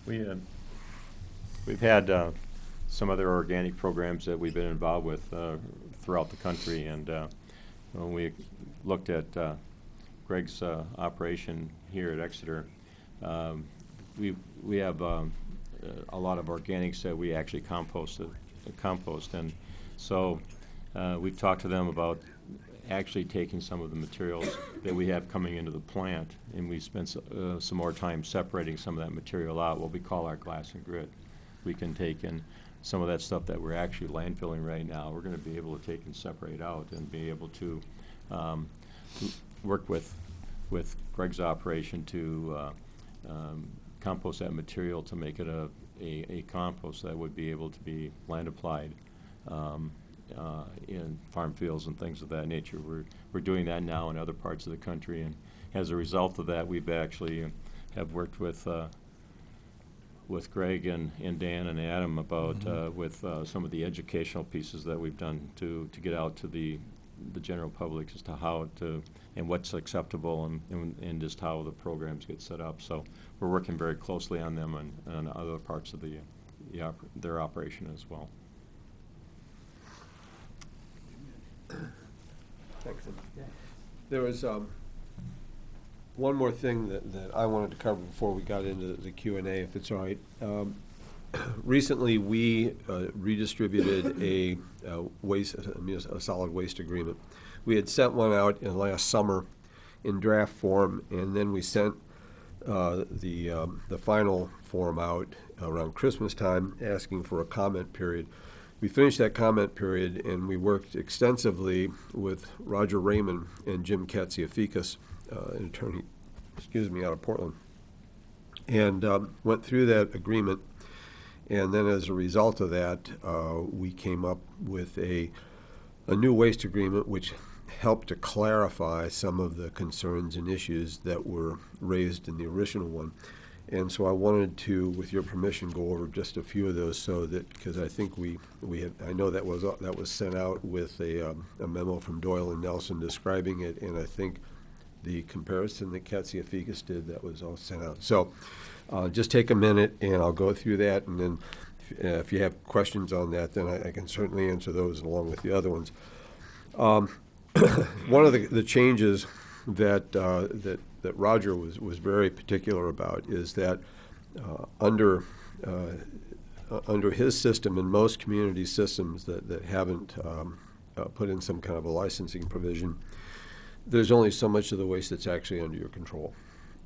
you. We've had some other organic programs that we've been involved with throughout the country, and when we looked at Greg's operation here at Exeter, we have a lot of organics that we actually compost, and so we've talked to them about actually taking some of the materials that we have coming into the plant, and we spent some more time separating some of that material out, what we call our glass and grit. We can take in some of that stuff that we're actually landfilling right now. We're going to be able to take and separate out and be able to work with Greg's operation to compost that material to make it a compost that would be able to be land applied in farm fields and things of that nature. We're doing that now in other parts of the country, and as a result of that, we've actually have worked with Greg and Dan and Adam about with some of the educational pieces that we've done to get out to the general public as to how to and what's acceptable and just how the programs get set up. So we're working very closely on them and other parts of their operation as well. Thanks. There was one more thing that I wanted to cover before we got into the Q&A, if it's all right. Recently, we redistributed a solid waste agreement. We had sent one out in last summer in draft form, and then we sent the final form out around Christmas time, asking for a comment period. We finished that comment period, and we worked extensively with Roger Raymond and Jim Katsiafikas, an attorney, out of Portland, and went through that agreement. And then as a result of that, we came up with a new waste agreement which helped to clarify some of the concerns and issues that were raised in the original one. And so I wanted to, with your permission, go over just a few of those, so that, because I think I know that was sent out with a memo from Doyle and Nelson describing it, and I think the comparison that Katsiafikas did, that was all sent out. So just take a minute and I'll go through that, and then if you have questions on that, then I can certainly answer those along with the other ones. One of the changes that Roger was very particular about is that under his system and most community systems that haven't put in some kind of a licensing provision, there's only so much of the waste that's actually under your control.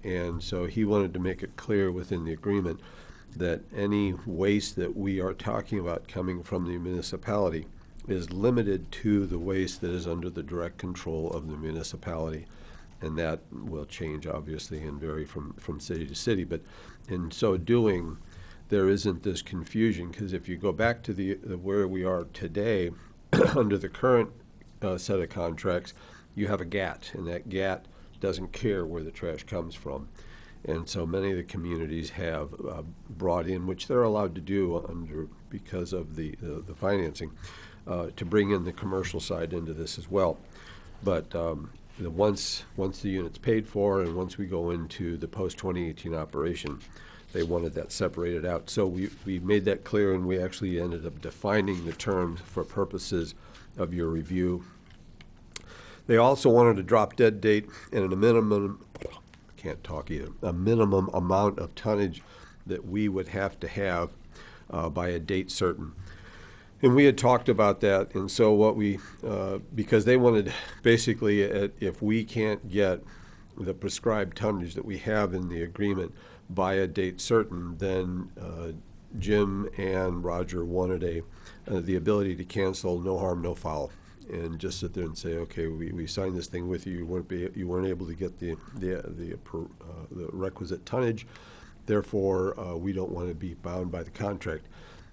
And so he wanted to make it clear within the agreement that any waste that we are talking about coming from the municipality is limited to the waste that is under the direct control of the municipality. And that will change, obviously, and vary from city to city. But in so doing, there isn't this confusion, because if you go back to the where we are today, under the current set of contracts, you have a GAT, and that GAT doesn't care where the trash comes from. And so many of the communities have brought in, which they're allowed to do because of the financing, to bring in the commercial side into this as well. But once the unit's paid for, and once we go into the post-2018 operation, they wanted that separated out. So we made that clear, and we actually ended up defining the terms for purposes of your review. They also wanted a drop dead date and a minimum amount of tonnage that we would have to have by a date certain. And we had talked about that, and so what because they wanted, basically, if we can't get the prescribed tonnage that we have in the agreement by a date certain, then Jim and Roger wanted the ability to cancel, no harm, no foul, and just sit there and say, okay, we signed this thing with you. You weren't able to get the requisite tonnage, therefore we don't want to be bound by the contract.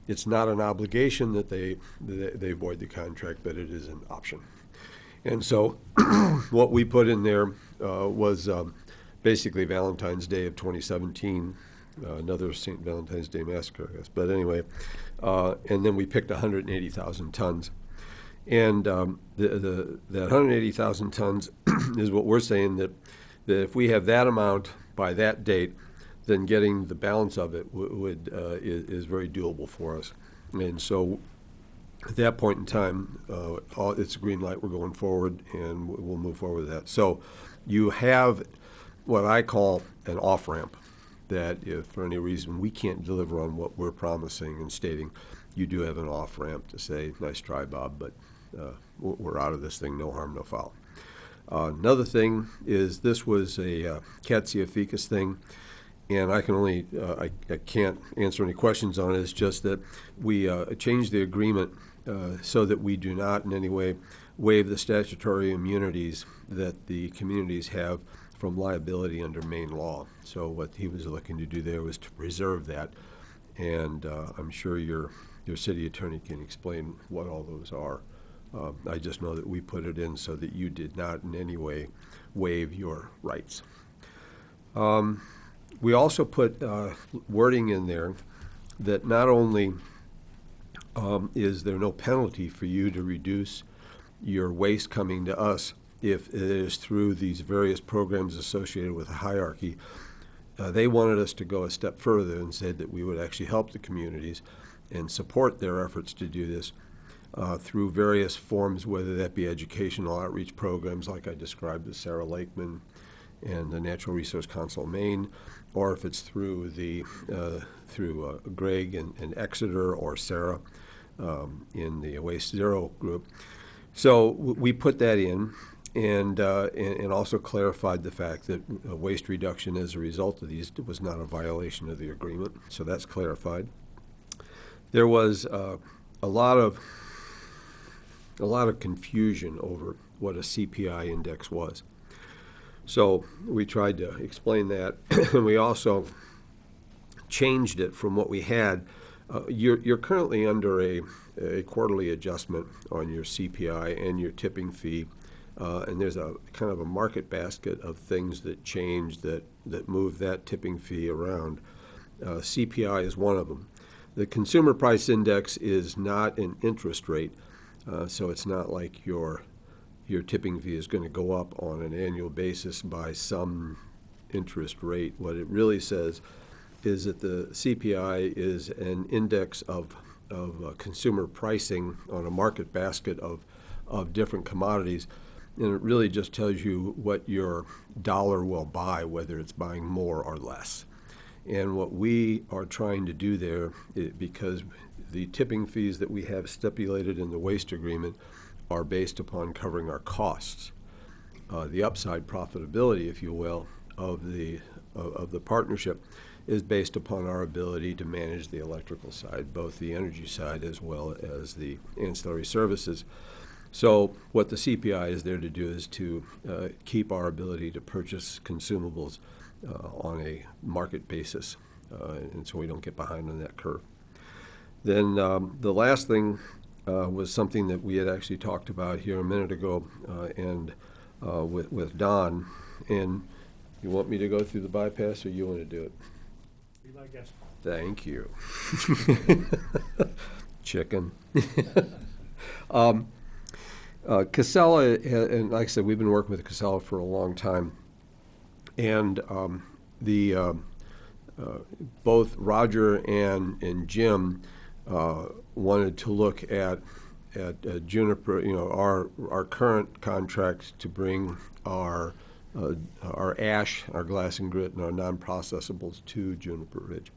It's not an obligation that they void the contract, but it is an option. And so what we put in there was basically Valentine's Day of 2017, another St. Valentine's Day massacre, I guess. But anyway, and then we picked 180,000 tons. And that 180,000 tons is what we're saying, that if we have that amount by that date, then getting the balance of it is very doable for us. And so at that point in time, it's a green light, we're going forward, and we'll move forward with that. So you have what I call an off-ramp, that if for any reason we can't deliver on what we're promising and stating, you do have an off-ramp to say, nice try, Bob, but we're out of this thing, no harm, no foul. Another thing is, this was a Katsiafikas thing, and I can only, I can't answer any questions on it. It's just that we changed the agreement so that we do not in any way waive the statutory immunities that the communities have from liability under Maine law. So what he was looking to do there was to preserve that, and I'm sure your city attorney can explain what all those are. I just know that we put it in so that you did not in any way waive your rights. We also put wording in there that not only is there no penalty for you to reduce your waste coming to us if it is through these various programs associated with a hierarchy, they wanted us to go a step further and said that we would actually help the communities and support their efforts to do this through various forms, whether that be educational outreach programs like I described with Sarah Lakeman and the Natural Resource Council of Maine, or if it's through Greg and Exeter, or Sarah in the Waste Zero group. So we put that in, and also clarified the fact that waste reduction as a result of these was not a violation of the agreement. So that's clarified. There was a lot of confusion over what a CPI index was. So we tried to explain that, and we also changed it from what we had You're currently under a quarterly adjustment on your CPI and your tipping fee, and there's a kind of a market basket of things that change that move that tipping fee around. CPI is one of them. The Consumer Price Index is not an interest rate, so it's not like your tipping fee is going to go up on an annual basis by some interest rate. What it really says is that the CPI is an index of consumer pricing on a market basket of different commodities, and it really just tells you what your dollar will buy, whether it's buying more or less. And what we are trying to do there, because the tipping fees that we have stipulated in the waste agreement are based upon covering our costs. The upside profitability, if you will, of the partnership is based upon our ability to manage the electrical side, both the energy side as well as the ancillary services. So what the CPI is there to do is to keep our ability to purchase consumables on a market basis, and so we don't get behind on that curve. Then the last thing was something that we had actually talked about here a minute ago, and with Don. And you want me to go through the bypass, or you want to do it? Be my guest. Thank you. Chicken. Casella, and like I said, we've been working with Casella for a long time. And both Roger and Jim wanted to look at Juniper, our current contract to bring our ash, our glass and grit, and our non-processables to Juniper Ridge.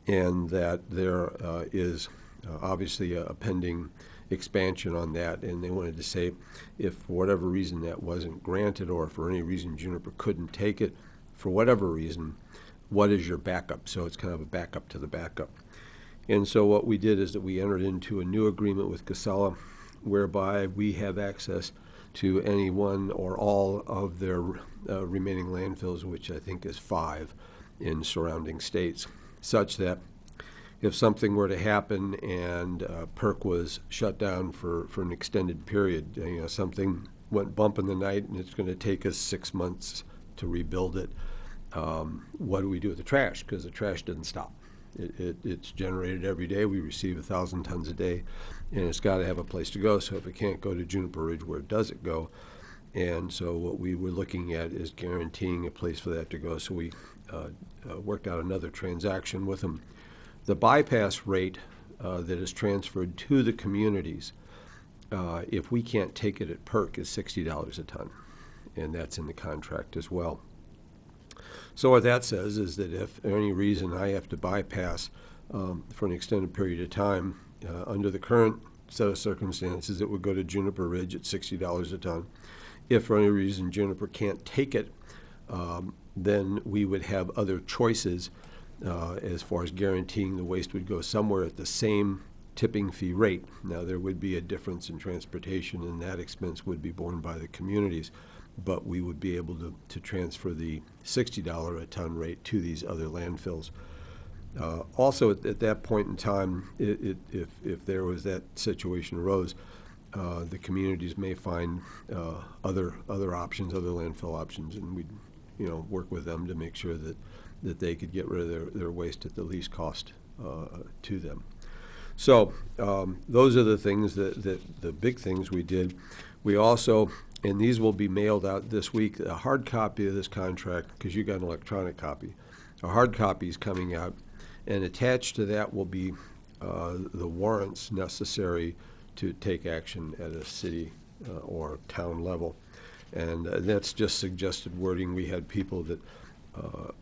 And that there is obviously a pending expansion on that, and they wanted to say if for whatever reason that wasn't granted, or for any reason Juniper couldn't take it, for whatever reason, what is your backup? So it's kind of a backup to the backup. And so what we did is that we entered into a new agreement with Casella, whereby we have access to any one or all of their remaining landfills, which I think is 5 in surrounding states, such that if something were to happen and PERC was shut down for an extended period, something went bump in the night and it's going to take us 6 months to rebuild it, what do we do with the trash? Because the trash didn't stop. It's generated every day. We receive 1,000 tons a day, and it's got to have a place to go. So if it can't go to Juniper Ridge, where does it go? And so what we were looking at is guaranteeing a place for that to go. So we worked out another transaction with them. The bypass rate that is transferred to the communities, if we can't take it at PERC, is $60 a ton, and that's in the contract as well. So what that says is that if for any reason I have to bypass for an extended period of time, under the current set of circumstances, it would go to Juniper Ridge at $60 a ton. If for any reason Juniper can't take it, then we would have other choices as far as guaranteeing the waste would go somewhere at the same tipping fee rate. Now, there would be a difference in transportation, and that expense would be borne by the communities, but we would be able to transfer the $60 a ton rate to these other landfills. Also, at that point in time, if there was that situation arose, the communities may find other options, other landfill options, and we'd work with them to make sure that they could get rid of their waste at the least cost to them. So those are the things that the big things we did. We also, and these will be mailed out this week, a hard copy of this contract, because you got an electronic copy. A hard copy is coming out, and attached to that will be the warrants necessary to take action at a city or town level. And that's just suggested wording. We had people that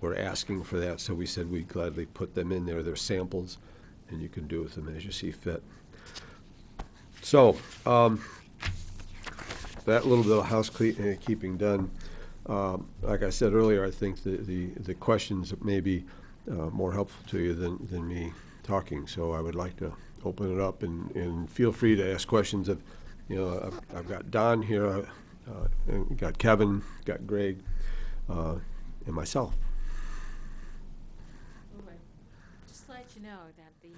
were asking for that, so we said we'd gladly put them in there. They're samples, and you can do with them as you see fit. So that little bit of housekeeping done. Like I said earlier, I think the questions may be more helpful to you than me talking. So I would like to open it up, and feel free to ask questions. I've got Don here, and got Kevin, got Greg, and myself. Just to let you know that the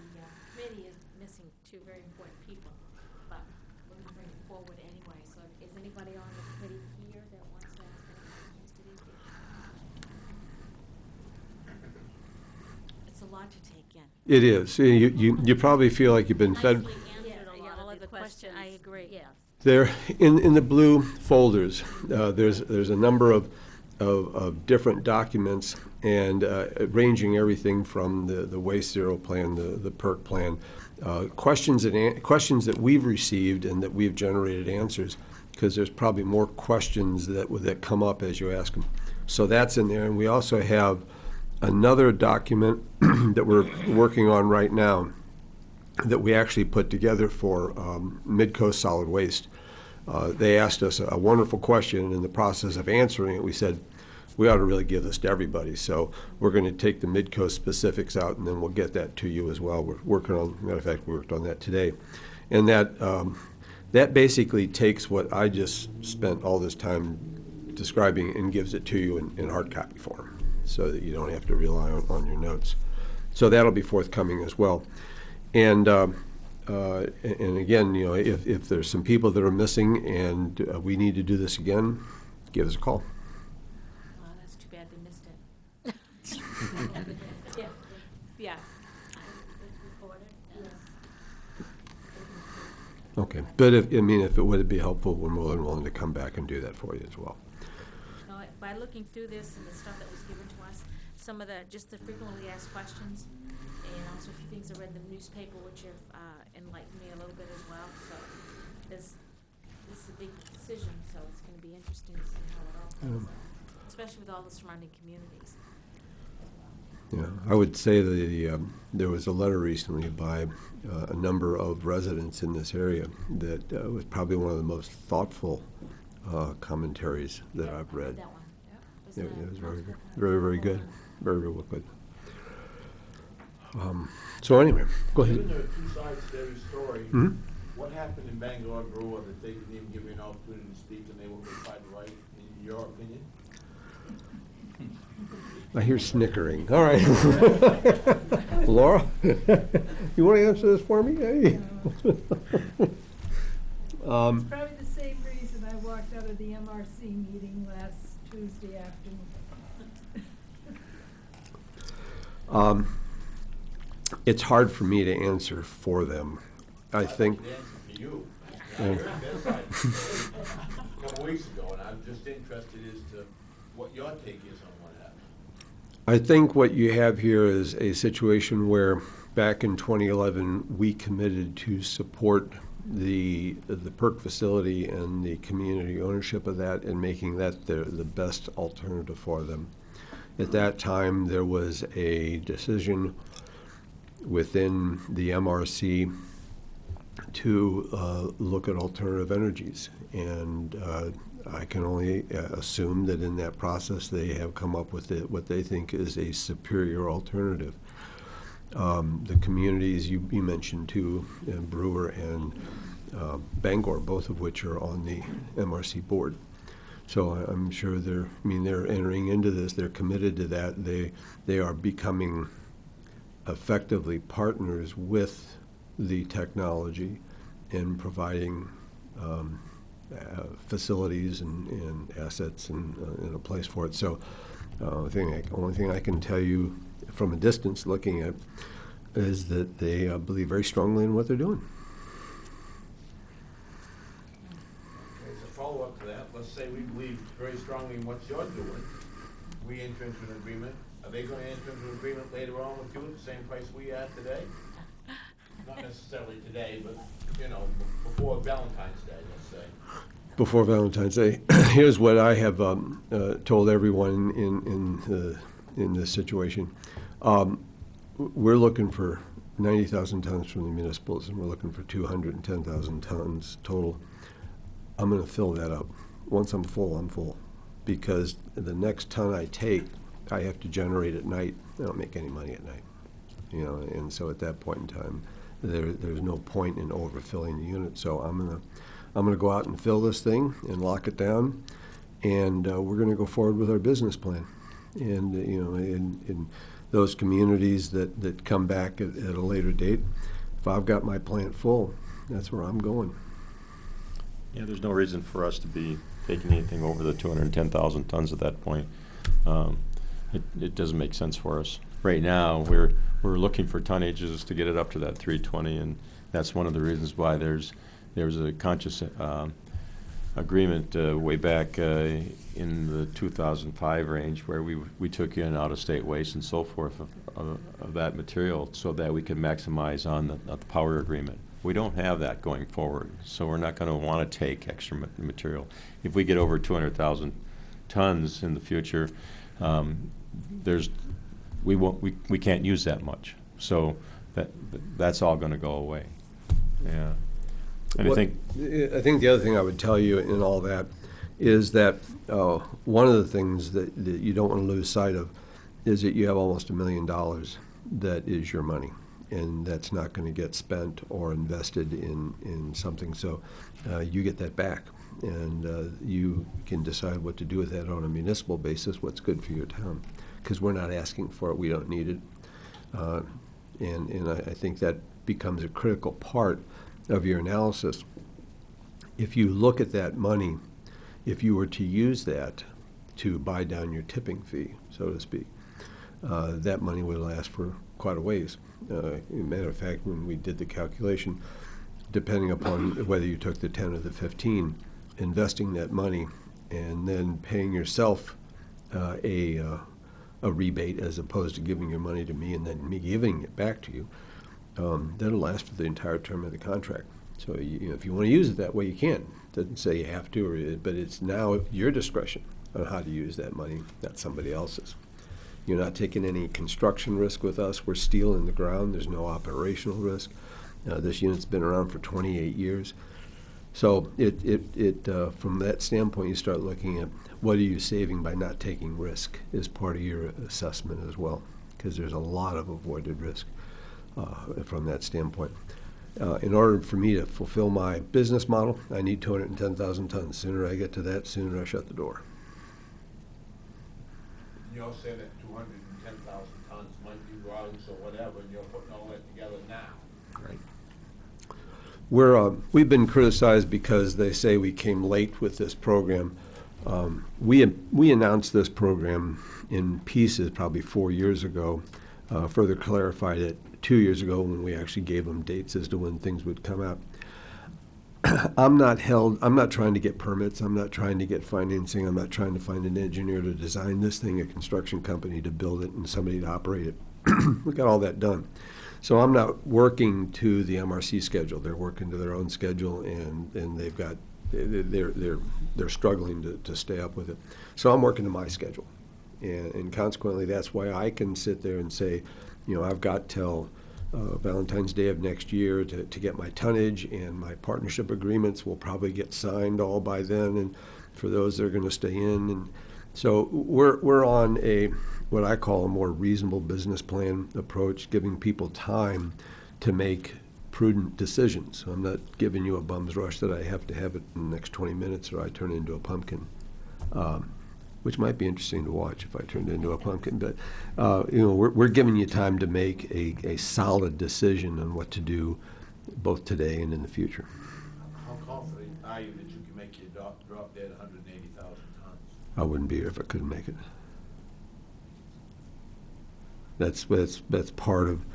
committee is missing two very important people, but we're going to bring it forward anyway. So is anybody on the committee here that wants to ask any questions to these people? It's a lot to take in. It is. You probably feel like you've been fed. Nicely answered a lot all of the questions. I agree. Yes. There, in the blue folders, there's a number of different documents, and ranging everything from the Waste Zero plan, the PERC plan, questions that we've received and that we've generated answers, because there's probably more questions that come up as you ask them. So that's in there, and we also have another document that we're working on right now that we actually put together for Midcoast Solid Waste. They asked us a wonderful question, and in the process of answering it, we said, we ought to really give this to everybody. So we're going to take the Midcoast specifics out, and then we'll get that to you as well. We're working on, matter of fact, we worked on that today. And that basically takes what I just spent all this time describing and gives it to you in hard copy form, so that you don't have to rely on your notes. So that'll be forthcoming as well. And again, if there's some people that are missing and we need to do this again, give us a call. Well, that's too bad they missed it. Yeah. Okay, but if it would be helpful, we're more than willing to come back and do that for you as well. No, by looking through this and the stuff that was given to us, some of just the frequently asked questions, and also a few things I read in the newspaper, which have enlightened me a little bit as well. So this is a big decision, so it's going to be interesting to see how it all plays out, especially with all the surrounding communities. Yeah, I would say there was a letter recently by a number of residents in this area that was probably one of the most thoughtful commentaries that I've read. That one, It was very, very, very good. Very, very well good. So anyway, go ahead. Given there are two sides to every story, Mhm. what happened in Bangor Brewer that they didn't even give you an opportunity to speak and they were tried to write, in your opinion? I hear snickering. All right. Laura, you want to answer this for me? Hey. Probably the same reason I walked out of the MRC meeting last Tuesday afternoon. It's hard for me to answer for them. I think. The answer for you. Yeah. I heard their side a couple weeks ago, and I'm just interested as to what your take is on what happened. I think what you have here is a situation where back in 2011, we committed to support the PERC facility and the community ownership of that and making that the best alternative for them. At that time, there was a decision within the MRC to look at alternative energies. And I can only assume that in that process they have come up with what they think is a superior alternative. The communities you mentioned too, Brewer and Bangor, both of which are on the MRC board. So I'm sure they're entering into this, they're committed to that. They are becoming effectively partners with the technology in providing facilities and assets and a place for it. So only thing I can tell you from a distance looking at is that they believe very strongly in what they're doing. As a follow-up to that, let's say we believe very strongly in what you're doing. We enter into an agreement. Are they going to enter into an agreement later on with you at the same price we are today? Not necessarily today, but, before Valentine's Day, let's say. Before Valentine's Day, here's what I have told everyone in this situation. We're looking for 90,000 tons from the municipals, and we're looking for 210,000 tons total. I'm going to fill that up. Once I'm full, I'm full. Because the next ton I take, I have to generate at night. I don't make any money at night. And so at that point in time, there's no point in overfilling the unit. So I'm gonna go out and fill this thing and lock it down, and we're gonna go forward with our business plan. And in those communities that come back at a later date, if I've got my plant full, that's where I'm going. Yeah, there's no reason for us to be taking anything over the 210,000 tons at that point. It doesn't make sense for us. Right now, we're looking for tonnages to get it up to that 320, and that's one of the reasons why there's a conscious agreement way back in the 2005 range where we took in out-of-state waste and so forth of that material so that we could maximize on the power agreement. We don't have that going forward, so we're not going to want to take extra material. If we get over 200,000 tons in the future, we can't use that much. So that's all going to go away. Yeah. And I think the other thing I would tell you in all that is that one of the things that you don't want to lose sight of is that you have almost $1 million that is your money, and that's not going to get spent or invested in something. So you get that back, and you can decide what to do with that on a municipal basis, what's good for your town, because we're not asking for it. We don't need it. And I think that becomes a critical part of your analysis. If you look at that money, if you were to use that to buy down your tipping fee, so to speak, that money would last for quite a ways. As a matter of fact, when we did the calculation, depending upon whether you took the 10 or the 15, investing that money and then paying yourself a rebate as opposed to giving your money to me and then me giving it back to you, that'll last for the entire term of the contract. So if you want to use it that way, you can. It doesn't say you have to, but it's now your discretion on how to use that money, not somebody else's. You're not taking any construction risk with us. We're steel in the ground. There's no operational risk. This unit's been around for 28 years. So from that standpoint, you start looking at what are you saving by not taking risk as part of your assessment as well, because there's a lot of avoided risk from that standpoint. In order for me to fulfill my business model, I need 210,000 tons. The sooner I get to that, sooner I shut the door. You're saying that 210,000 tons might be wrong, so whatever, and you're putting all that together now. Right. We've been criticized because they say we came late with this program. We announced this program in pieces probably 4 years ago, further clarified it 2 years ago when we actually gave them dates as to when things would come out. I'm not trying to get permits. I'm not trying to get financing. I'm not trying to find an engineer to design this thing, a construction company to build it, and somebody to operate it. We got all that done. So I'm not working to the MRC schedule. They're working to their own schedule, and they're struggling to stay up with it. So I'm working to my schedule, and consequently, that's why I can sit there and say, I've got till Valentine's Day of next year to get my tonnage, and my partnership agreements will probably get signed all by then, and for those that are going to stay in. And so we're on what I call a more reasonable business plan approach, giving people time to make prudent decisions. So I'm not giving you a bum's rush that I have to have it in the next 20 minutes or I turn it into a pumpkin, which might be interesting to watch if I turned it into a pumpkin. But we're giving you time to make a solid decision on what to do both today and in the future. How confident are you that you can make your drop dead 180,000 tons? I wouldn't be here if I couldn't make it. That's part of.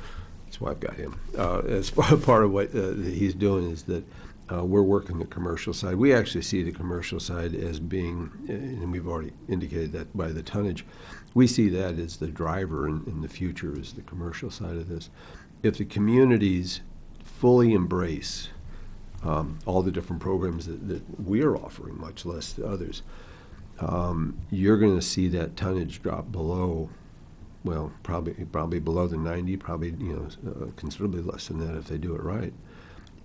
That's why I've got him. As part of what he's doing is that we're working the commercial side. We actually see the commercial side as being, and we've already indicated that by the tonnage, we see that as the driver in the future is the commercial side of this. If the communities fully embrace all the different programs that we're offering, much less the others, you're going to see that tonnage drop below. Well, probably below the 90, probably considerably less than that if they do it right.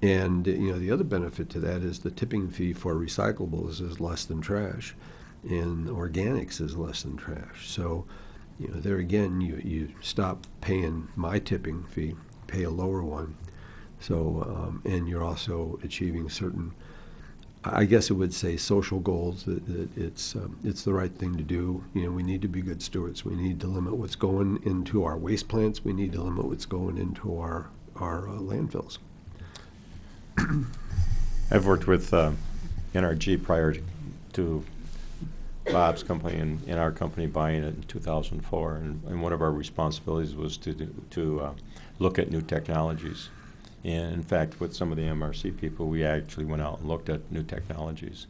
And the other benefit to that is the tipping fee for recyclables is less than trash, and organics is less than trash. So, there again, you stop paying my tipping fee, pay a lower one. So, and you're also achieving certain I guess it would say social goals, that it's the right thing to do. You know, we need to be good stewards. We need to limit what's going into our waste plants. We need to limit what's going into our landfills. I've worked with NRG prior to Bob's company and our company buying it in 2004, and one of our responsibilities was to look at new technologies. And in fact, with some of the MRC people, we actually went out and looked at new technologies.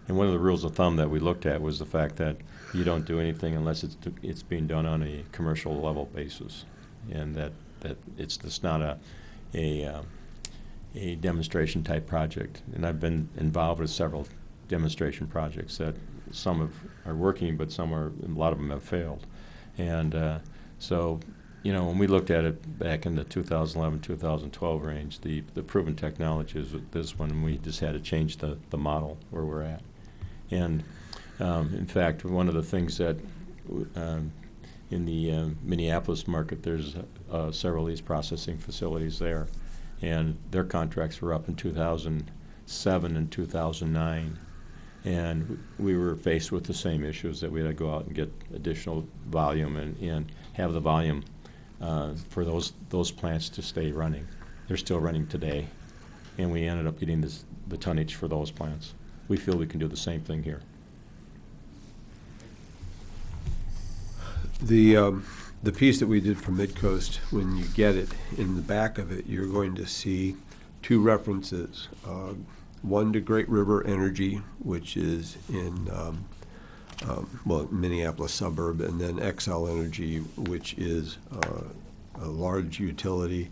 And one of the rules of thumb that we looked at was the fact that you don't do anything unless it's being done on a commercial level basis, and that it's just not a demonstration type project. And I've been involved with several demonstration projects that some are working, but a lot of them have failed. And so, you know, when we looked at it back in the 2011, 2012 range, the proven technology is this one, and we just had to change the model where we're at. And in fact, one of the things that in the Minneapolis market, there's several of these processing facilities there, and their contracts were up in 2007 and 2009. And we were faced with the same issues, that we had to go out and get additional volume and have the volume for those plants to stay running. They're still running today, and we ended up getting the tonnage for those plants. We feel we can do the same thing here. The piece that we did for Midcoast, when you get it, in the back of it, you're going to see two references. One to Great River Energy, which is in Minneapolis suburb, and then XL Energy, which is a large utility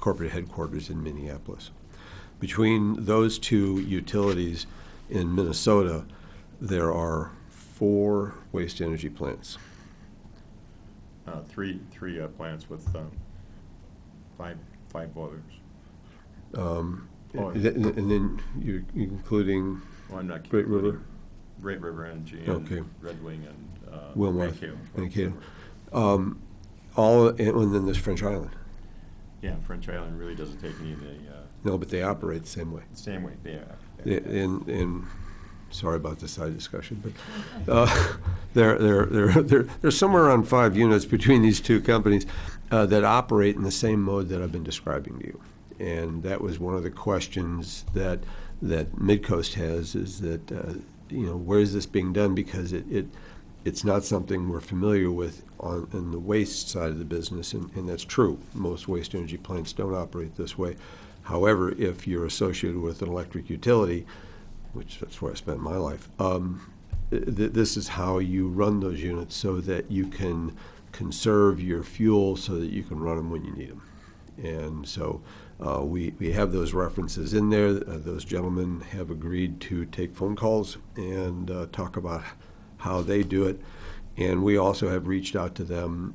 corporate headquarters in Minneapolis. Between those two utilities in Minnesota, there are 4 waste energy plants. Three plants with 5 boilers. And then you're including Well, I'm not Great River? Great River Energy Okay. and Red Wing and Wilmarth, Mankato. And then there's French Island. Yeah, French Island really doesn't take any of the No, but they operate the same way. same way. Yeah. And sorry about the side discussion, but there's somewhere around 5 units between these two companies that operate in the same mode that I've been describing to you. And that was one of the questions that Midcoast has, is that where is this being done? Because it's not something we're familiar with on the waste side of the business, and that's true. Most waste energy plants don't operate this way. However, if you're associated with an electric utility, which that's where I spent my life, this is how you run those units so that you can conserve your fuel so that you can run them when you need them. And so we have those references in there. Those gentlemen have agreed to take phone calls and talk about how they do it. And we also have reached out to them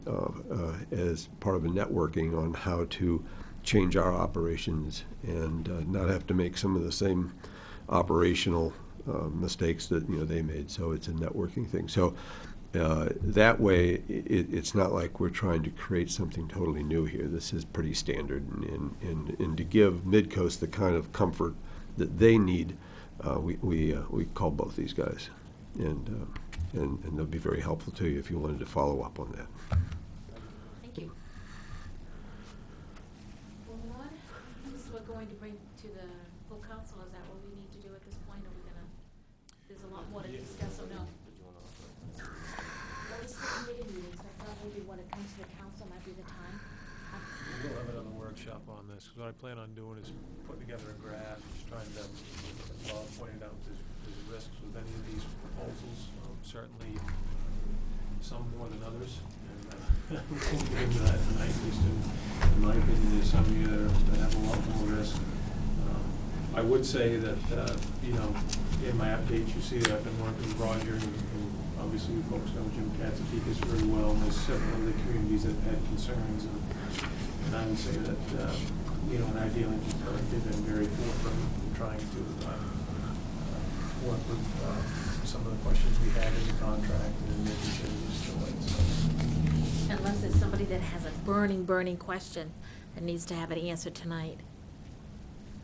as part of a networking on how to change our operations and not have to make some of the same operational mistakes that they made. So it's a networking thing. So that way, it's not like we're trying to create something totally new here. This is pretty standard, and to give Midcoast the kind of comfort that they need, we call both these guys, and they'll be very helpful to you if you wanted to follow up on that. Thank you. Moving on, this is we're going to bring to the full council. Is that what we need to do at this point? Are we gonna, there's a lot more to discuss, or no? Well, this is a committee meeting, so I thought maybe when it comes to the council might be the time. We'll have another workshop on this, because what I plan on doing is putting together a graph, just trying to, pointing out there's risks with any of these proposals, certainly some more than others, and we'll get into that tonight. At least in my opinion, there's some of you that have a lot more risk. I would say that, in my updates, you see that I've been working with Roger, and obviously you folks know Jim Katsikas very well, and there's several other communities that have had concerns, and I would say that, in our dealings with PERC, they've been very forefront in trying to work with some of the questions we had in the contract and making changes to it. So. Unless there's somebody that has a burning question that needs to have it answered tonight.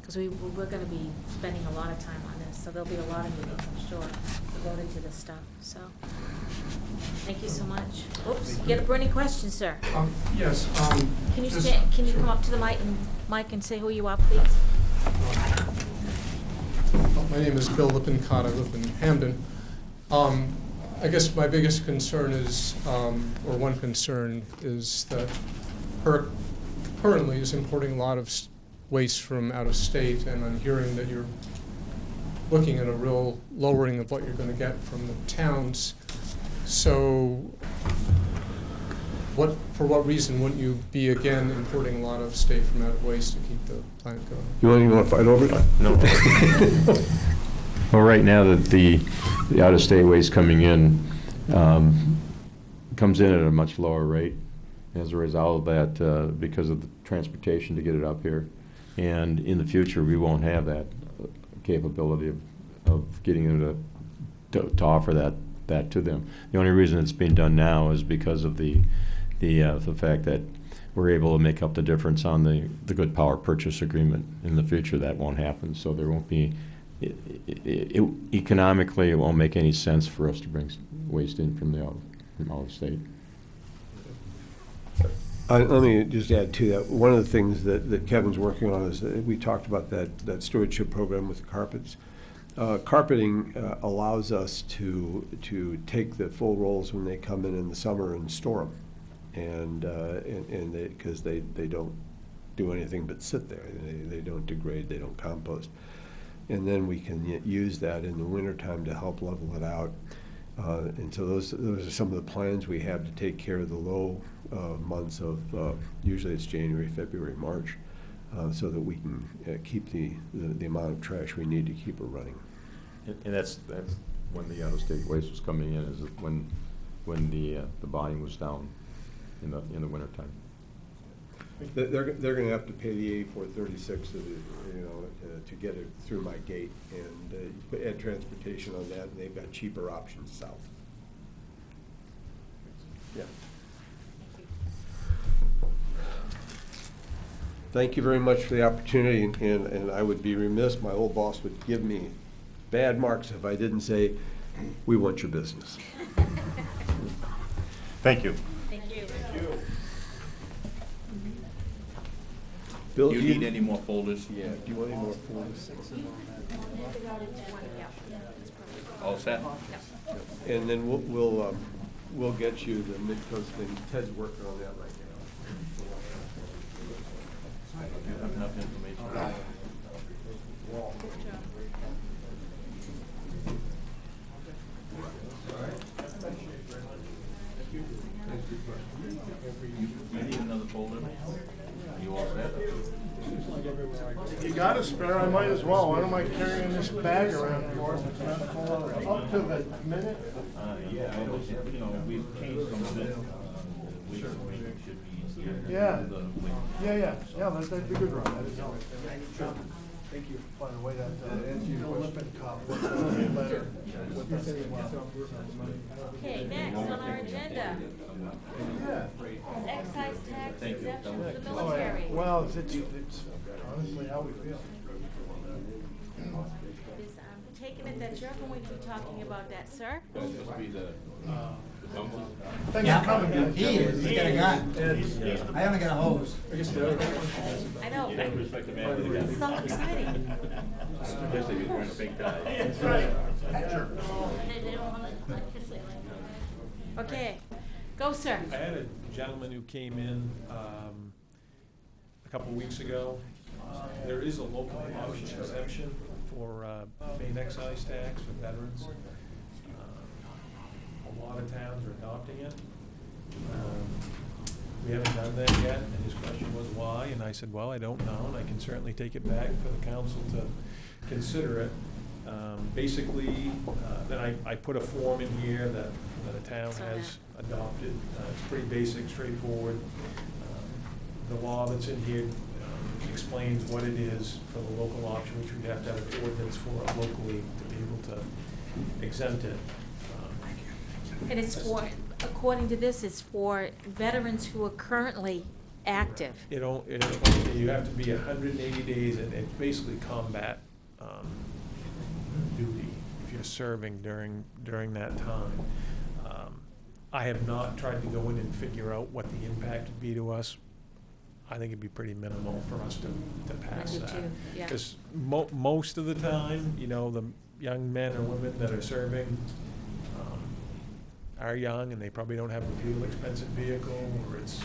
because we're gonna be spending a lot of time on this, so there'll be a lot of meetings, I'm sure, devoted to this stuff, so. Thank you so much. Oops, you got a burning question, sir. Yes, Can you just- can you come up to the mic and say who you are, please? My name is Bill Lippincott, I live in Hamden. I guess my biggest concern is, or one concern, is that PERC currently is importing a lot of waste from out of state, and I'm hearing that you're looking at a real lowering of what you're gonna get from the towns. So for what reason wouldn't you be again importing a lot of state from out of waste to keep the plant going? You want to fight over it? No. Well, right now, that the out-of-state waste coming in comes in at a much lower rate as a result of that, because of the transportation to get it up here. And in the future, we won't have that capability of getting them to offer that to them. The only reason it's being done now is because of the fact that we're able to make up the difference on the good power purchase agreement. In the future, that won't happen, so there won't be, economically, it won't make any sense for us to bring waste in from out of state. Let me just add to that. One of the things that Kevin's working on is that we talked about that stewardship program with the carpets. Carpeting allows us to take the full rolls when they come in the summer and store them, and because they don't do anything but sit there. They don't degrade. They don't compost, and then we can use that in the wintertime to help level it out. And so those are some of the plans we have to take care of the low months of usually it's January, February, March. So that we can keep the amount of trash we need to keep it running. And that's when the out-of-state waste was coming in, is when the volume was down in the wintertime. They're going to have to pay the 8436 to get it through my gate, and add transportation on that, and they've got cheaper options south. Yeah. Thank you very much for the opportunity, and I would be remiss, my old boss would give me bad marks if I didn't say, we want your business. Thank you. Thank you. Bill, Do you need any more folders? Yeah, do you want any more folders? All set? And then we'll get you the mid-coast thing. Ted's working on that right now. You have enough information? You need another folder? You all set? You got a spare, I might as well. Why am I carrying this bag around for? It's not full of, up to the minute. Yeah, I don't, we've changed some of it. We should be easier. Yeah, that'd be good, Ron. Thank you. By the way, that, Bill Lippincott, letter. Okay, next on our agenda is excise tax exemption for the military. Well, it's honestly how we feel. I'm taking it that you're going to be talking about that, sir? This must be the donkey. Thanks for coming, guys. He is, he's got a gun. I only got a hose. I know. Respect the man with the gun. So exciting. Especially if he's wearing a big tie. That's right. They don't want to kiss it. Okay, go, sir. I had a gentleman who came in a couple of weeks ago. There is a local option exemption for paying excise tax for veterans. A lot of towns are adopting it. We haven't done that yet, and his question was why, and I said, well, I don't know, and I can certainly take it back for the council to consider it. Basically, then I put a form in here that a town has adopted. It's pretty basic, straightforward. The law that's in here explains what it is for the local option, which we'd have to have an ordinance for locally to be able to exempt it. And it's for, according to this, it's for veterans who are currently active. You have to be 180 days, and it's basically combat duty if you're serving during that time. I have not tried to go in and figure out what the impact would be to us. I think it'd be pretty minimal for us to pass I do that. too, yeah. Because most of the time, the young men or women that are serving are young, and they probably don't have a fuel expensive vehicle, or it's,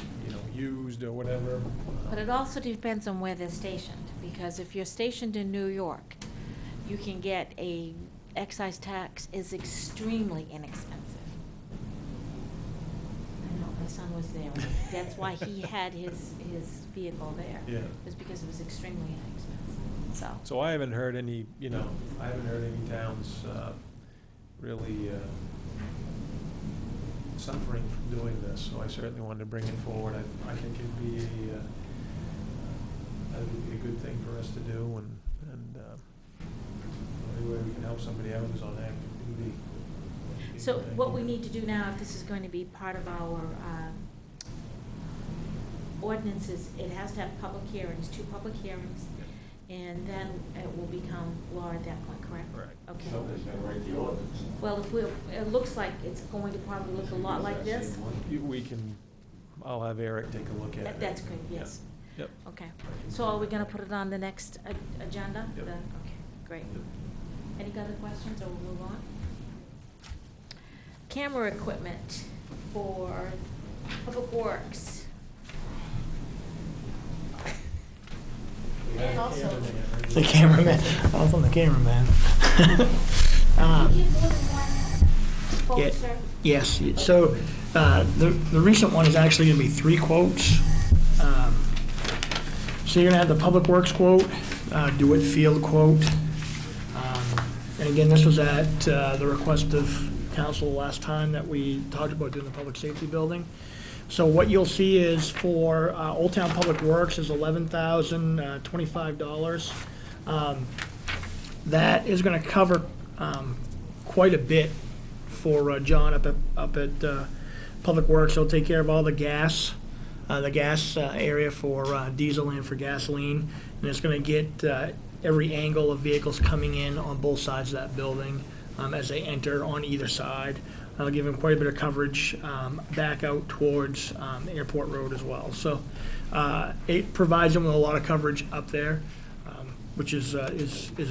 used or whatever. But it also depends on where they're stationed, because if you're stationed in New York, you can get a excise tax is extremely inexpensive. I know, my son was there, and that's why he had his vehicle there. Yeah. Was because it was extremely inexpensive, so. So I haven't heard any, I haven't heard any towns really suffering from doing this, so I certainly wanted to bring it forward. I think it'd be a good thing for us to do, and any way we can help somebody out who's on active duty. So what we need to do now, if this is going to be part of our ordinances, it has to have public hearings, 2 public hearings, and then it will become law at that point, correct? Correct. Okay. Somebody's gonna write the ordinance. Well, it looks like it's going to probably look a lot like this. I'll have Eric take a look at it. That's good, yes. Yep. Okay. So are we gonna put it on the next agenda? Yep. Okay, great. Any other questions, or we'll move on? Camera equipment for Public Works. And also. The cameraman, I was on the cameraman. Quote, Yeah. sir? Yes, so the recent one is actually going to be 3 quotes. So you're going to have the Public Works quote, DeWitt Field quote. And again, this was at the request of council last time that we talked about doing the public safety building. So what you'll see is for Old Town Public Works is $11,025. That is going to cover quite a bit for John up at Public Works. He'll take care of all the gas area for diesel and for gasoline, and it's going to get every angle of vehicles coming in on both sides of that building as they enter on either side. I'll give him quite a bit of coverage back out towards Airport Road as well. So it provides him with a lot of coverage up there, which is a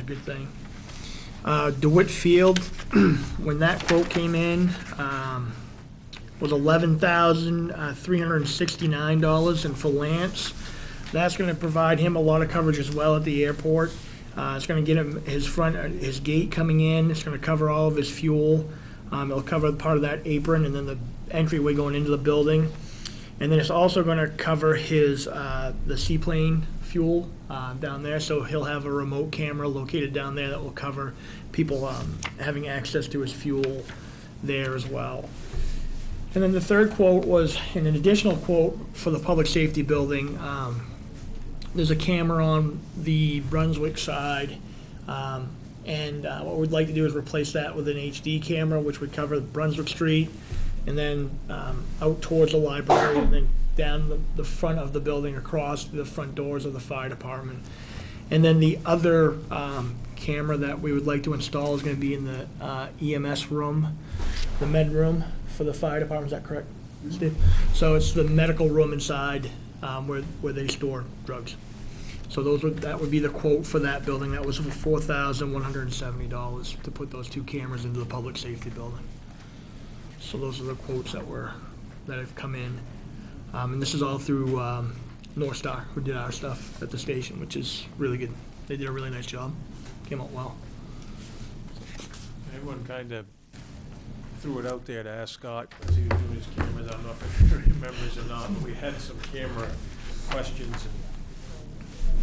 good thing. DeWitt Field, when that quote came in, was $11,369, and for Lance, that's going to provide him a lot of coverage as well at the airport. It's going to get him his gate coming in. It's going to cover all of his fuel. It'll cover part of that apron and then the entryway going into the building. And then it's also going to cover his the seaplane fuel down there. So he'll have a remote camera located down there that will cover people having access to his fuel there as well. And then the third quote was an additional quote for the public safety building. There's a camera on the Brunswick side. And what we'd like to do is replace that with an HD camera, which would cover Brunswick Street, and then out towards the library, and then down the front of the building across the front doors of the fire department. And then the other camera that we would like to install is going to be in the EMS room, the med room for the fire department. Is that correct, Steve? So it's the medical room inside where they store drugs. So that would be the quote for that building. That was for $4,170 to put those 2 cameras into the public safety building. So those are the quotes that have come in. And this is all through North Star, who did our stuff at the station, which is really good. They did a really nice job. Came out well. Everyone kind of threw it out there to ask Scott, because he was doing his cameras. I don't know if he remembers or not, but we had some camera questions, and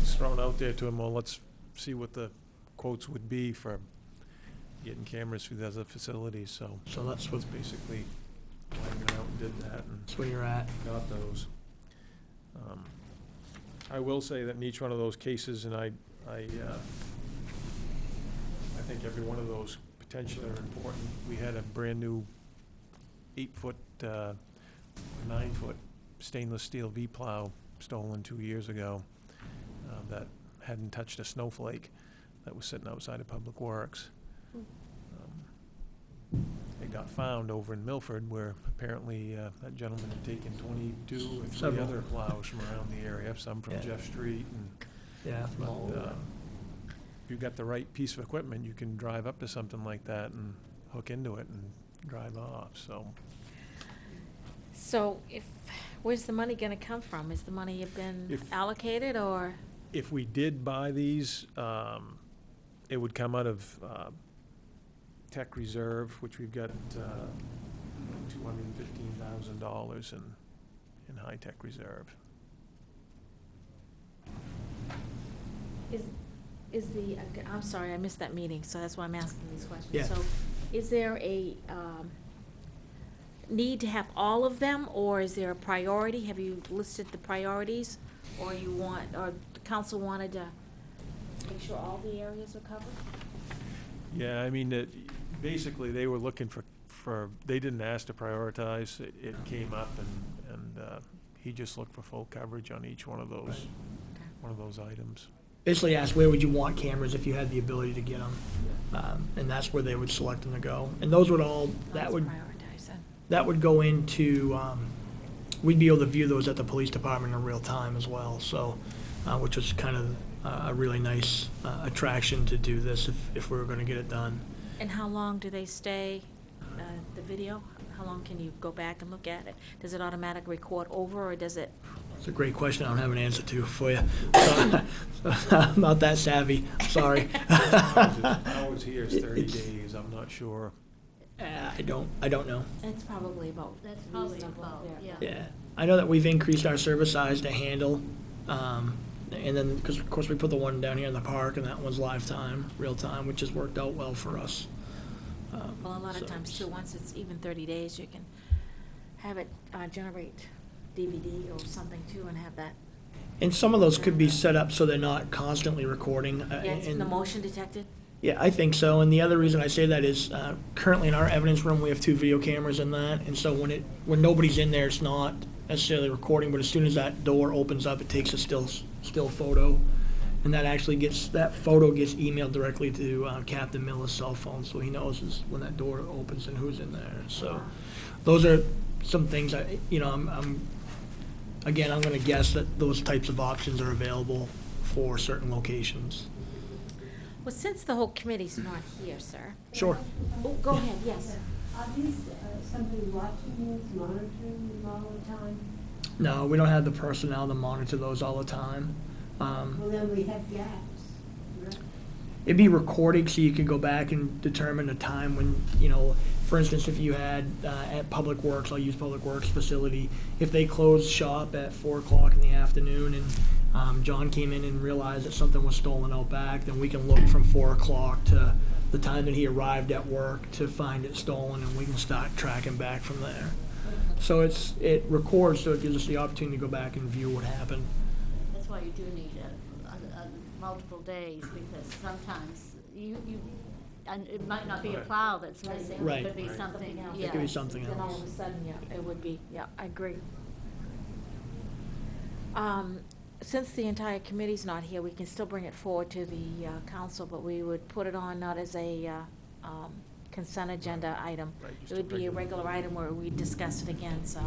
it's thrown out there to him, well, let's see what the quotes would be for getting cameras through the other facilities. So that's what's basically went out and did that, and that's where you're at. got those. I will say that in each one of those cases, and I think every one of those potentially are important. We had a brand new 8-foot, 9-foot stainless steel V-plow stolen 2 years ago that hadn't touched a snowflake that was sitting outside of Public Works. It got found over in Milford where apparently that gentleman had taken 22 or 3 Several. other plows from around the area, some from Yeah. Jeff Street. And Yeah. but, if you've got the right piece of equipment, you can drive up to something like that and hook into it and drive off, so. So where's the money gonna come from? Is the money been If- allocated, or? If we did buy these, it would come out of tech reserve, which we've got $215,000 in high-tech reserve. Is the, I'm sorry, I missed that meeting, so that's why I'm asking these questions. Yeah. So is there a need to have all of them, or is there a priority? Have you listed the priorities? Or the council wanted to make sure all the areas are covered? Yeah, I mean, basically, they were looking for, they didn't ask to prioritize. It came up, and he just looked for full coverage on each one of those items. Basically asked, where would you want cameras if you had the ability to get them? And that's where they would select them to go. And those would all, that would Prioritize then. that would go into, we'd be able to view those at the police department in real time as well, so, which was kind of a really nice attraction to do this if we were going to get it done. And how long do they stay, the video? How long can you go back and look at it? Does it automatically record over, or does it? It's a great question I don't have an answer to for you. I'm not that savvy, sorry. Ours here is 30 days, I'm not sure. I don't know. It's probably about. That's probably reasonable, about, yeah. Yeah, I know that we've increased our service size to handle, and then, because of course we put the one down here in the park, and that one's live time, real time, which has worked out well for us. Well, a lot So of times it's- too, once it's even 30 days, you can have it generate DVD or something too, and have that. And some of those could be set up so they're not constantly recording. Yeah, it's and- the motion detected. Yeah, I think so, and the other reason I say that is currently in our evidence room, we have 2 video cameras in that, and so when nobody's in there, it's not necessarily recording, but as soon as that door opens up, it takes a still photo, and that photo gets emailed directly to Captain Miller's cell phone, so he knows when that door opens and who's in there. So those are some things I'm going to guess that those types of options are available for certain locations. Well, since the whole committee's not here, sir. Sure. Oh, go ahead, yes. Are these somebody watching these, monitoring them all the time? No, we don't have the personnel to monitor those all the time. Well, then we have gaps, right? It'd be recorded so you could go back and determine a time when, for instance, if you had at Public Works, I'll use Public Works facility, if they closed shop at 4 o'clock in the afternoon and John came in and realized that something was stolen out back, then we can look from 4 o'clock to the time that he arrived at work to find it stolen, and we can start tracking back from there. So it records, so it gives us the opportunity to go back and view what happened. That's why you do need multiple days, because sometimes and it might not be a plow that's missing. Right. It could be something, else. yeah. It could be something Then all else. of a sudden, yeah, it would be, yeah, I agree. Since the entire committee's not here, we can still bring it forward to the council, but we would put it on not as a consent agenda item. Right, just It a would be a regular- regular item where we discuss it again, so.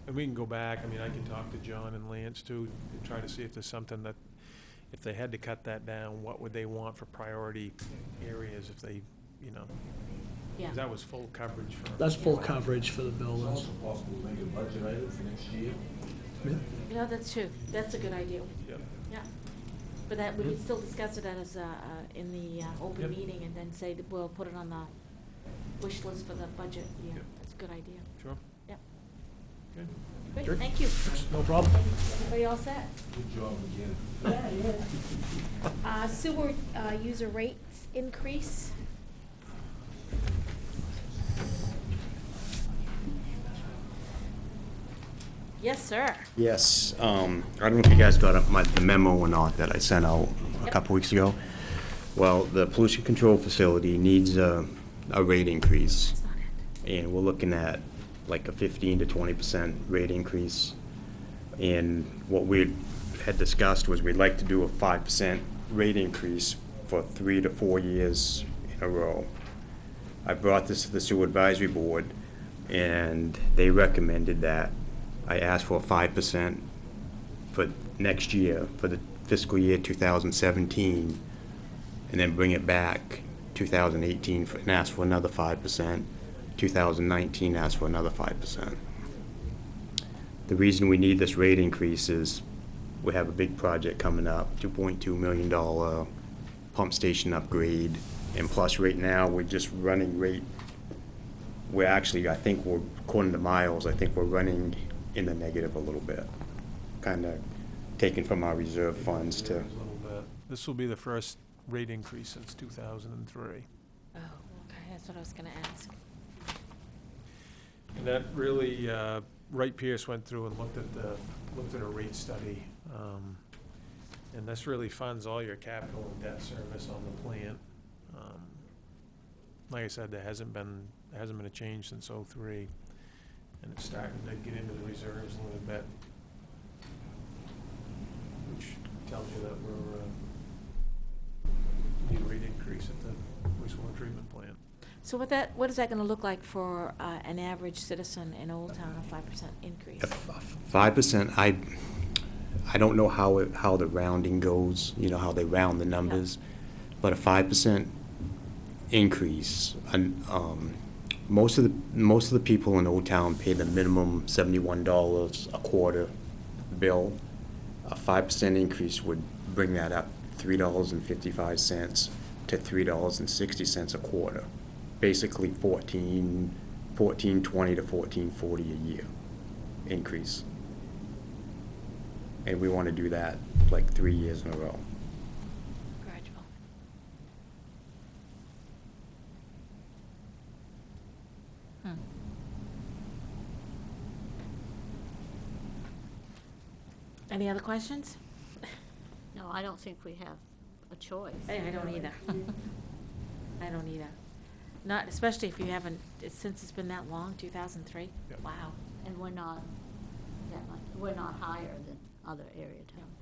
And we can go back, I mean, I can talk to John and Lance too, and try to see if there's something that, if they had to cut that down, what would they want for priority areas if they, Yeah. 'cause that was full coverage for. That's full coverage for the It's buildings. also possible to make a budget item for next year. Yeah, that's true. That's a good idea. Yep. Yeah. But that, we could still discuss it as in the open Yep. meeting, and then say that we'll put it on the wish list for the budget year. Yep. That's a good idea. Sure. Yep. Good. Great, Sure. thank you. No problem. Everybody all set? Good job again. Yeah, yeah. Sewer user rates increase. Yes, sir. Yes, I don't know if you guys got the memo or not that I sent out a Yep. couple weeks ago. Well, the pollution control facility needs a rate increase, That's not it. and we're looking at like a 15 to 20% rate increase. And what we had discussed was we'd like to do a 5% rate increase for 3 to 4 years in a row. I brought this to the sewer advisory board, and they recommended that I ask for a 5% for next year, for the fiscal year 2017, and then bring it back 2018 and ask for another 5%, 2019 ask for another 5%. The reason we need this rate increase is we have a big project coming up, $2.2 million pump station upgrade, and plus right now we're just running rate, we're actually, I think we're, according to Miles, I think we're running in the negative a little bit, kind of taken from our reserve funds to. A little bit. This will be the first rate increase since 2003. Oh, okay, that's what I was gonna ask. And that really, Wright Pierce went through and looked at a rate study. And this really funds all your capital and debt service on the plant. Like I said, there hasn't been a change since '03, and it's starting to get into the reserves a little bit, which tells you that we need a rate increase at the wastewater treatment plant. So what is that gonna look like for an average citizen in Old Town, a 5% increase? 5%, I don't know how the rounding goes, you know, how they round the numbers, but a 5% increase, and most of the people in Old Town pay the minimum $71 a quarter bill. A 5% increase would bring that up $3.55 to $3.60 a quarter. Basically $14.20 to $14.40 a year increase. And we want to do that like 3 years in a row. Gradual. Any other questions? No, I don't think we have a choice. I don't either. I don't either. Not, especially if you haven't, since it's been that long, 2003? Yep. Wow. And we're not that much, we're not higher than other area towns.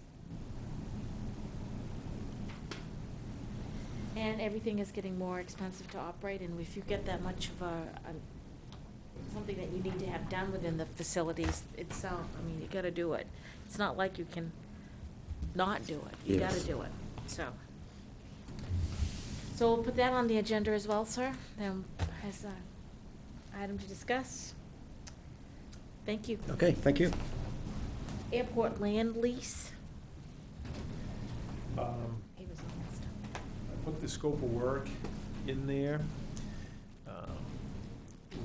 And everything is getting more expensive to operate, and if you get that much of something that you need to have done within the facilities itself, I mean, you gotta do it. It's not like you can not do it. You Yes. gotta do it, so. So we'll put that on the agenda as well, sir, as an item to discuss. Thank you. Okay, thank you. Airport land lease. Um, He was on that stuff. I put the scope of work in there.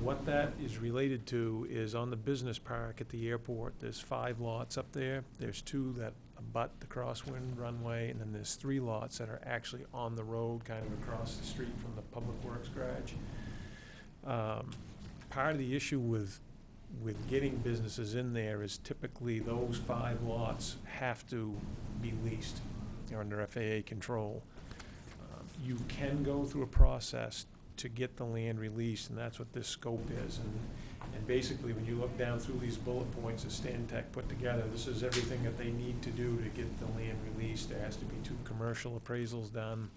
What that is related to is on the business park at the airport, there's 5 lots up there. There's 2 that abut the crosswind runway, and then there's 3 lots that are actually on the road, kind of across the street from the Public Works garage. Part of the issue with getting businesses in there is typically those 5 lots have to be leased. They're under FAA control. You can go through a process to get the land released, and that's what this scope is. And basically, when you look down through these bullet points that Stan Tech put together, this is everything that they need to do to get the land released. There has to be 2 commercial appraisals done,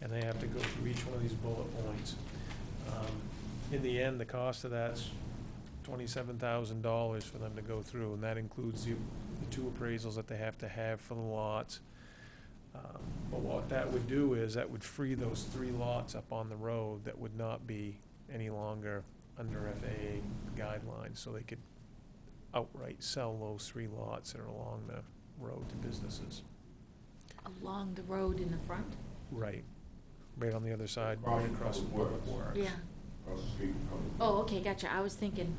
and they have to go through each one of these bullet points. In the end, the cost of that's $27,000 for them to go through, and that includes the 2 appraisals that they have to have for the lots. But what that would do is that would free those 3 lots up on the road that would not be any longer under FAA guidelines, so they could outright sell those 3 lots that are along the road to businesses. Along the road in the front? Right on the other side, right across from Public Works. Yeah. Across the street from. Oh, okay, gotcha. I was thinking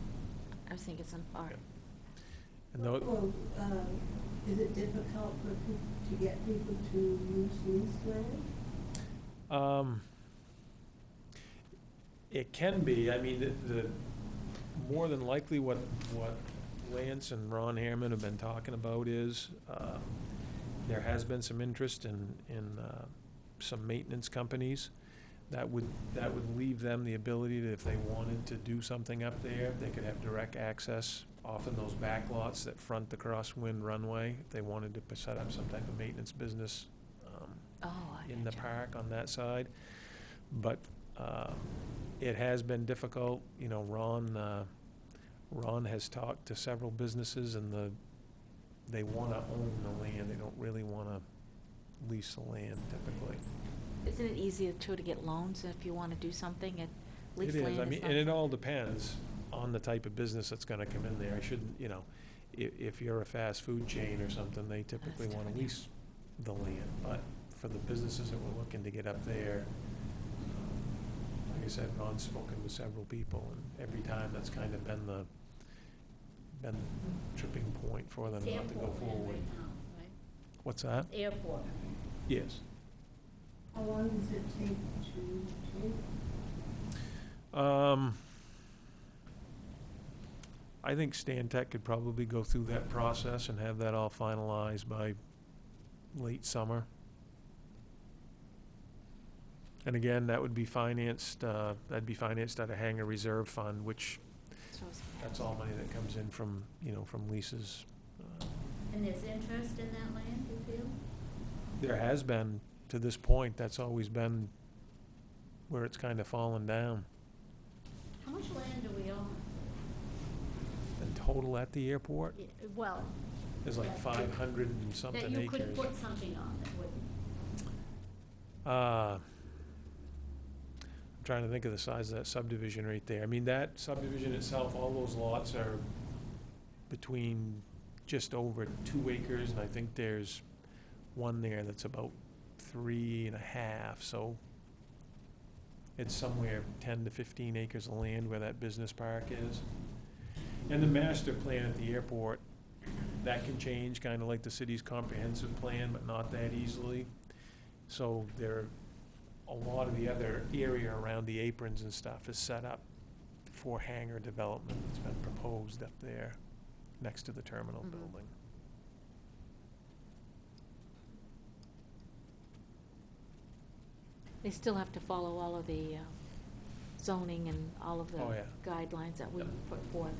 some far. Yeah. And tho- Well, is it difficult to get people to use leased land? It can be. I mean, the more than likely what Lance and Ron Hammond have been talking about is there has been some interest in some maintenance companies that would leave them the ability to, if they wanted to do something up there, they could have direct access often those back lots that front the crosswind runway, if they wanted to set up some type of maintenance business Oh, I in the gotcha. park on that side. But it has been difficult, you know, Ron has talked to several businesses, and they want to own the land, they don't really want to lease the land typically. Isn't it easier too to get loans if you want to do something at lease It land? is, I is mean, not and it something- all depends on the type of business that's gonna come in there. I shouldn't, you know, if you're a fast food chain or something, they typically wanna different, yeah. lease the land. But for the businesses that we're looking to get up there, like I said, Ron's spoken with several people, and every time that's kind of been the tripping point for them It's not to go airport land forward. right now, right? What's that? Airport. Yes. How long does it take to take? I think Stantec could probably go through that process and have that all finalized by late summer. And again, that would be financed, that'd be financed out of hangar reserve fund, which, So it's- that's all money that comes in from, you know, from leases. And there's interest in that land, you feel? There has been, to this point, that's always been where it's kind of fallen down. How much land do we own? In total at the airport, Well, there's like that- 500 and that something you could acres. put something on that would, I'm trying to think of the size of that subdivision right there. I mean, that subdivision itself, all those lots are between just over 2 acres, and I think there's one there that's about 3.5, so it's somewhere 10 to 15 acres of land where that business park is. And the master plan at the airport, that can change, kind of like the city's comprehensive plan, but not that easily. So there, a lot of the other area around the aprons and stuff is set up for hangar development that's been proposed up there next to the terminal Mhm. building. They still have to follow all of the zoning and all of the Oh, yeah. guidelines that we Yep. put forth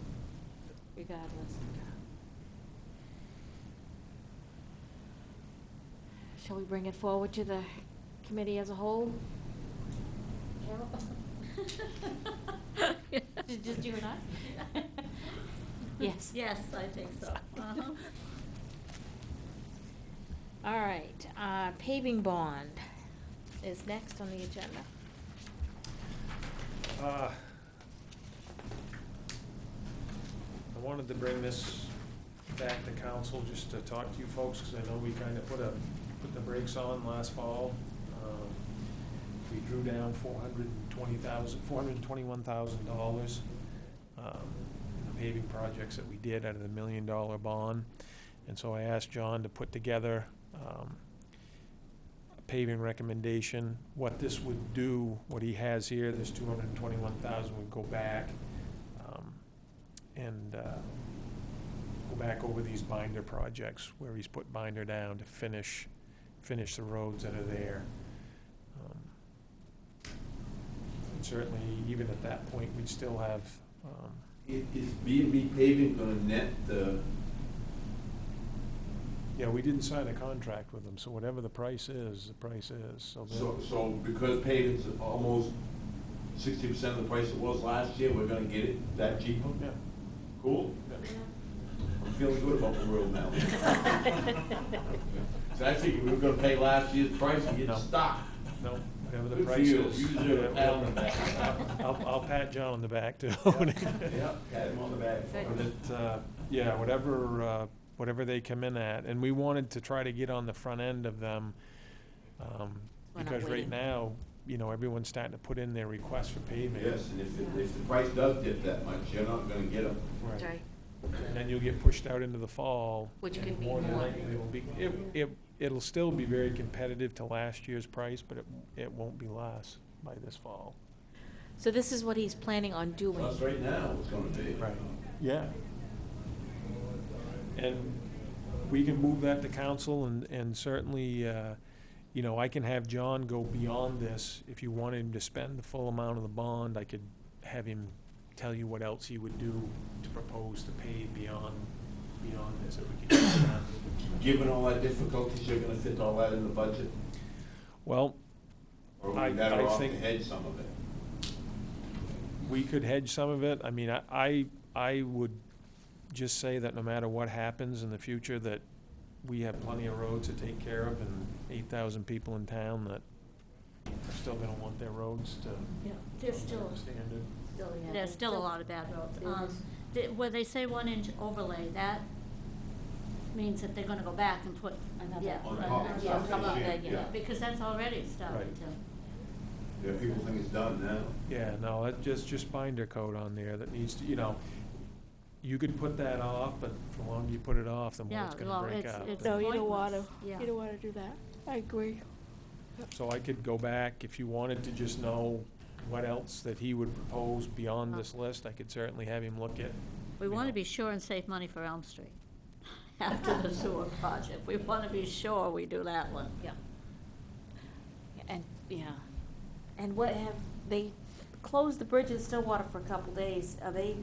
regardless. Shall we bring it forward to the committee as a whole? Carol? Just you and I? Yes. yes, I think so. Uh-huh. All right, paving bond is next on the agenda. I wanted to bring this back to council just to talk to you folks, because I know we kind of put the brakes on last fall. We drew down $421,000 in the paving projects that we did out of the $1 million bond. And so I asked John to put together a paving recommendation. What this would do, what he has here, this $221,000 would go back and go back over these binder projects where he's put binder down to finish the roads that are there. And certainly, even at that point, we'd still have, Is B&B paving gonna net the, yeah, we didn't sign a contract with them, so whatever the price is, the price is, so they're. so because paving's almost 60% of the price it was last year, we're gonna get it that cheaper? Yeah. Cool. I'm feeling good about the world now. So I think we were gonna pay last year's price and get No. stock. No, whatever the Good for price you. is. You deserve a pat on the back. I'll pat John on the back too. Yeah, pat him on the back. But yeah, whatever they come in at, and we wanted to try to get on the front end of them, We're not because right waiting. now, you know, everyone's starting to put in their requests for paving. Yes, and if the price does dip that much, you're not gonna get them. That's right. And then you'll get pushed out into the fall. Which and could be more than more. likely it'll be, it'll still be very competitive to last year's price, but it won't be less by this fall. So this is what he's planning on doing. Plus, right now, it's gonna be. Right. Yeah. And we can move that to council, and certainly, you know, I can have John go beyond this. If you wanted him to spend the full amount of the bond, I could have him tell you what else he would do to propose to pay beyond this, if we could get that. Given all that difficulties, you're gonna fit all that in the budget? Well, Or are I- we better I off to think- hedge some of it? we could hedge some of it. I mean, I would just say that no matter what happens in the future, that we have plenty of roads to take care of, and 8,000 people in town that are still gonna want their roads to Yeah, there's still, standard. there's still a lot of bad roads. Where they say 1-inch overlay, that means that they're gonna go back and put another. On top of Yeah, stuff some this of year, it, yeah. because that's already started Right. to. Yeah, people think it's done now. Yeah, no, it just binder coat on there that needs to, you could put that off, but the longer you put it off, the more Yeah, it's well, gonna break it's- out. it's No, you don't want to, pointless. Yeah. you don't want to do that. I agree. So I could go back, if you wanted to just know what else that he would propose beyond this list, I could certainly have him look at. We want to be sure and save money for Elm Street after the sewer project. We want to be sure we do that one. Yeah. And, yeah. And what have, they closed the bridge in Stillwater for a couple days. Are they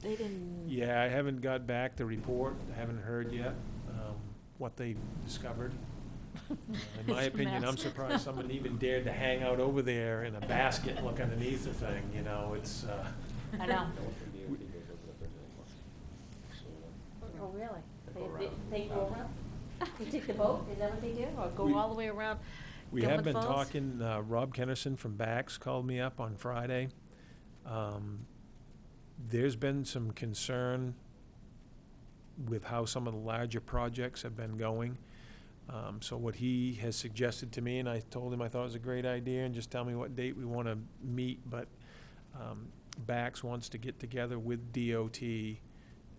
didn't? Yeah, I haven't got back the report, I haven't heard yet, what they discovered. In my It's a opinion, I'm mess. surprised someone even dared to hang out over there in a basket and look underneath the thing, it's, I know. Oh, really? They go around? They take the boat, is that what they do? Or We- go all the way around We have Gilman been Falls? talking, Rob Kennerson from Bax called me up on Friday. There's been some concern with how some of the larger projects have been going. So what he has suggested to me, and I told him I thought it was a great idea, and just tell me what date we want to meet, but Bax wants to get together with DOT,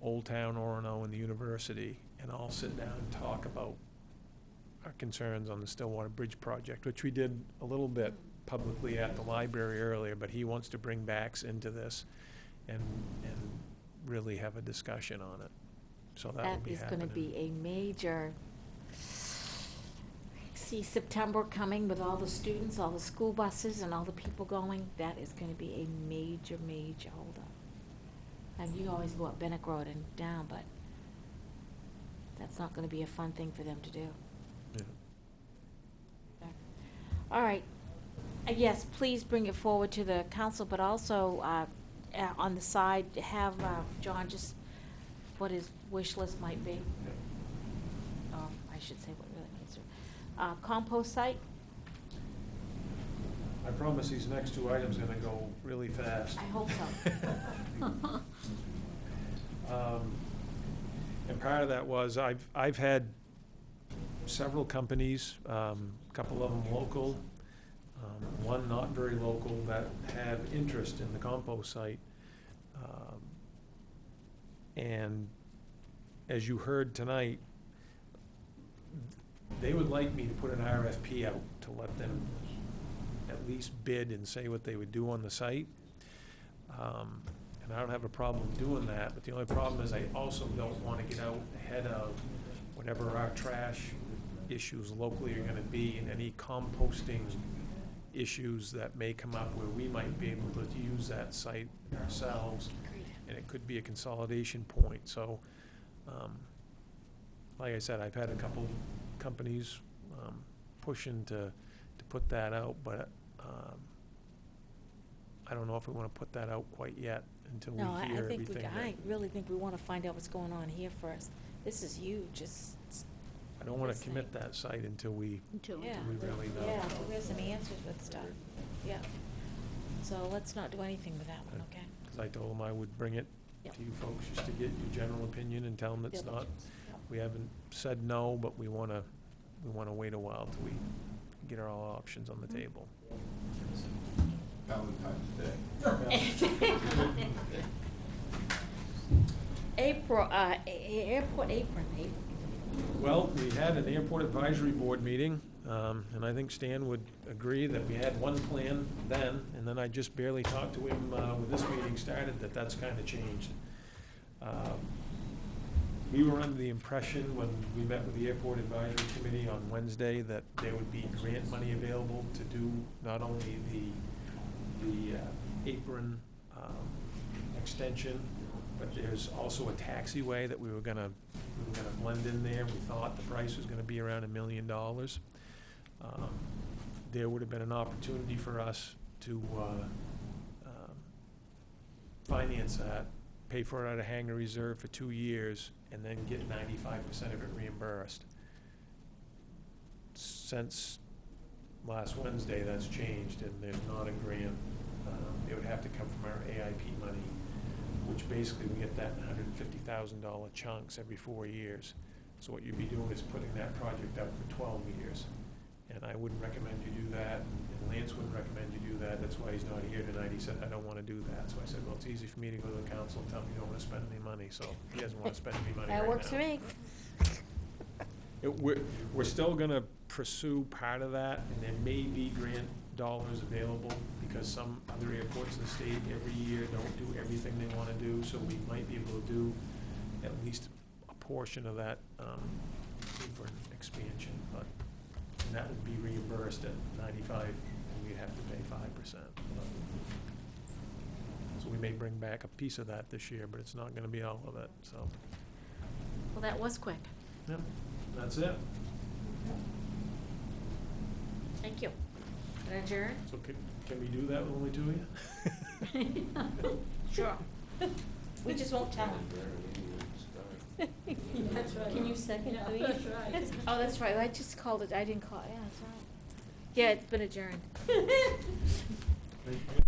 Old Town Orono, and the university, and all sit down and talk about our concerns on the Stillwater Bridge project, which we did a little bit publicly at the library earlier, but he wants to bring Bax into this and really have a discussion on it. So that will That be is happening. gonna be a major, see September coming with all the students, all the school buses and all the people going, that is gonna be a major, major holdup. And you always go up Benneck Road and down, but that's not gonna be a fun thing for them to do. Yeah. All right. Yes, please bring it forward to the council, but also, on the side, have, John just, what his wish list might be. Oh, I should say what really needs to, compost site, I promise these next two items are gonna go really fast. I hope so. And part of that was, I've had several companies, a couple of them local, one not very local, that have interest in the compost site. And as you heard tonight, they would like me to put an RFP out to let them at least bid and say what they would do on the site. And I don't have a problem doing that, but the only problem is I also don't want to get out ahead of whatever our trash issues locally are gonna be, and any composting issues that may come up where we might be able to use that site ourselves, and it could be a consolidation point. So, like I said, I've had a couple companies pushing to put that out, but I don't know if we want to put that out quite yet until we No, I hear think everything. I really think we wanna find out what's going on here first. This is huge, I don't want this to commit that site until we yeah. we really know. Yeah, until we have some answers with stuff, yeah. So let's not do anything with that one, okay? Because I told them I would bring it Yep. to you folks just to get your general opinion and tell them it's not, we haven't said no, but we want to wait a while till we get our all options on the table. Valentine's Day. April, airport apron, Well, we had an airport advisory board meeting, and I think Stan would agree that we had one plan then, and then I just barely talked to him when this meeting started, that's kind of changed. We were under the impression when we met with the airport advisory committee on Wednesday that there would be grant money available to do not only the apron extension, but there's also a taxiway that we were gonna blend in there. We thought the price was gonna be around $1 million. There would have been an opportunity for us to finance that, pay for it out of hangar reserve for 2 years, and then get 95% of it reimbursed. Since last Wednesday, that's changed, and there's not a grant. It would have to come from our AIP money, which basically we get that in $150,000 chunks every 4 years. So what you'd be doing is putting that project out for 12 years. And I wouldn't recommend you do that, and Lance wouldn't recommend you do that. That's why he's not here tonight. He said, I don't want to do that. So I said, well, it's easy for me to go to the council and tell him you don't want to spend any money, so he doesn't want to spend any money right now. That works for me. We're still gonna pursue part of that, and there may be grant dollars available, because some other airports in the state every year don't do everything they wanna do, so we might be able to do at least a portion of that, for an expansion, but, and that would be reimbursed at 95, and we'd have to pay 5%. So we may bring back a piece of that this year, but it's not gonna be all of it, so. Well, that was quick. Yep, that's it. Thank you. Adjourn? So can we do that with only 2 of you? Sure. We just won't tell him. That's right. Can you second, please? That's right. Oh, that's right, I just called it, I didn't call, yeah, that's right. Yeah, it's been adjourned. Thank you.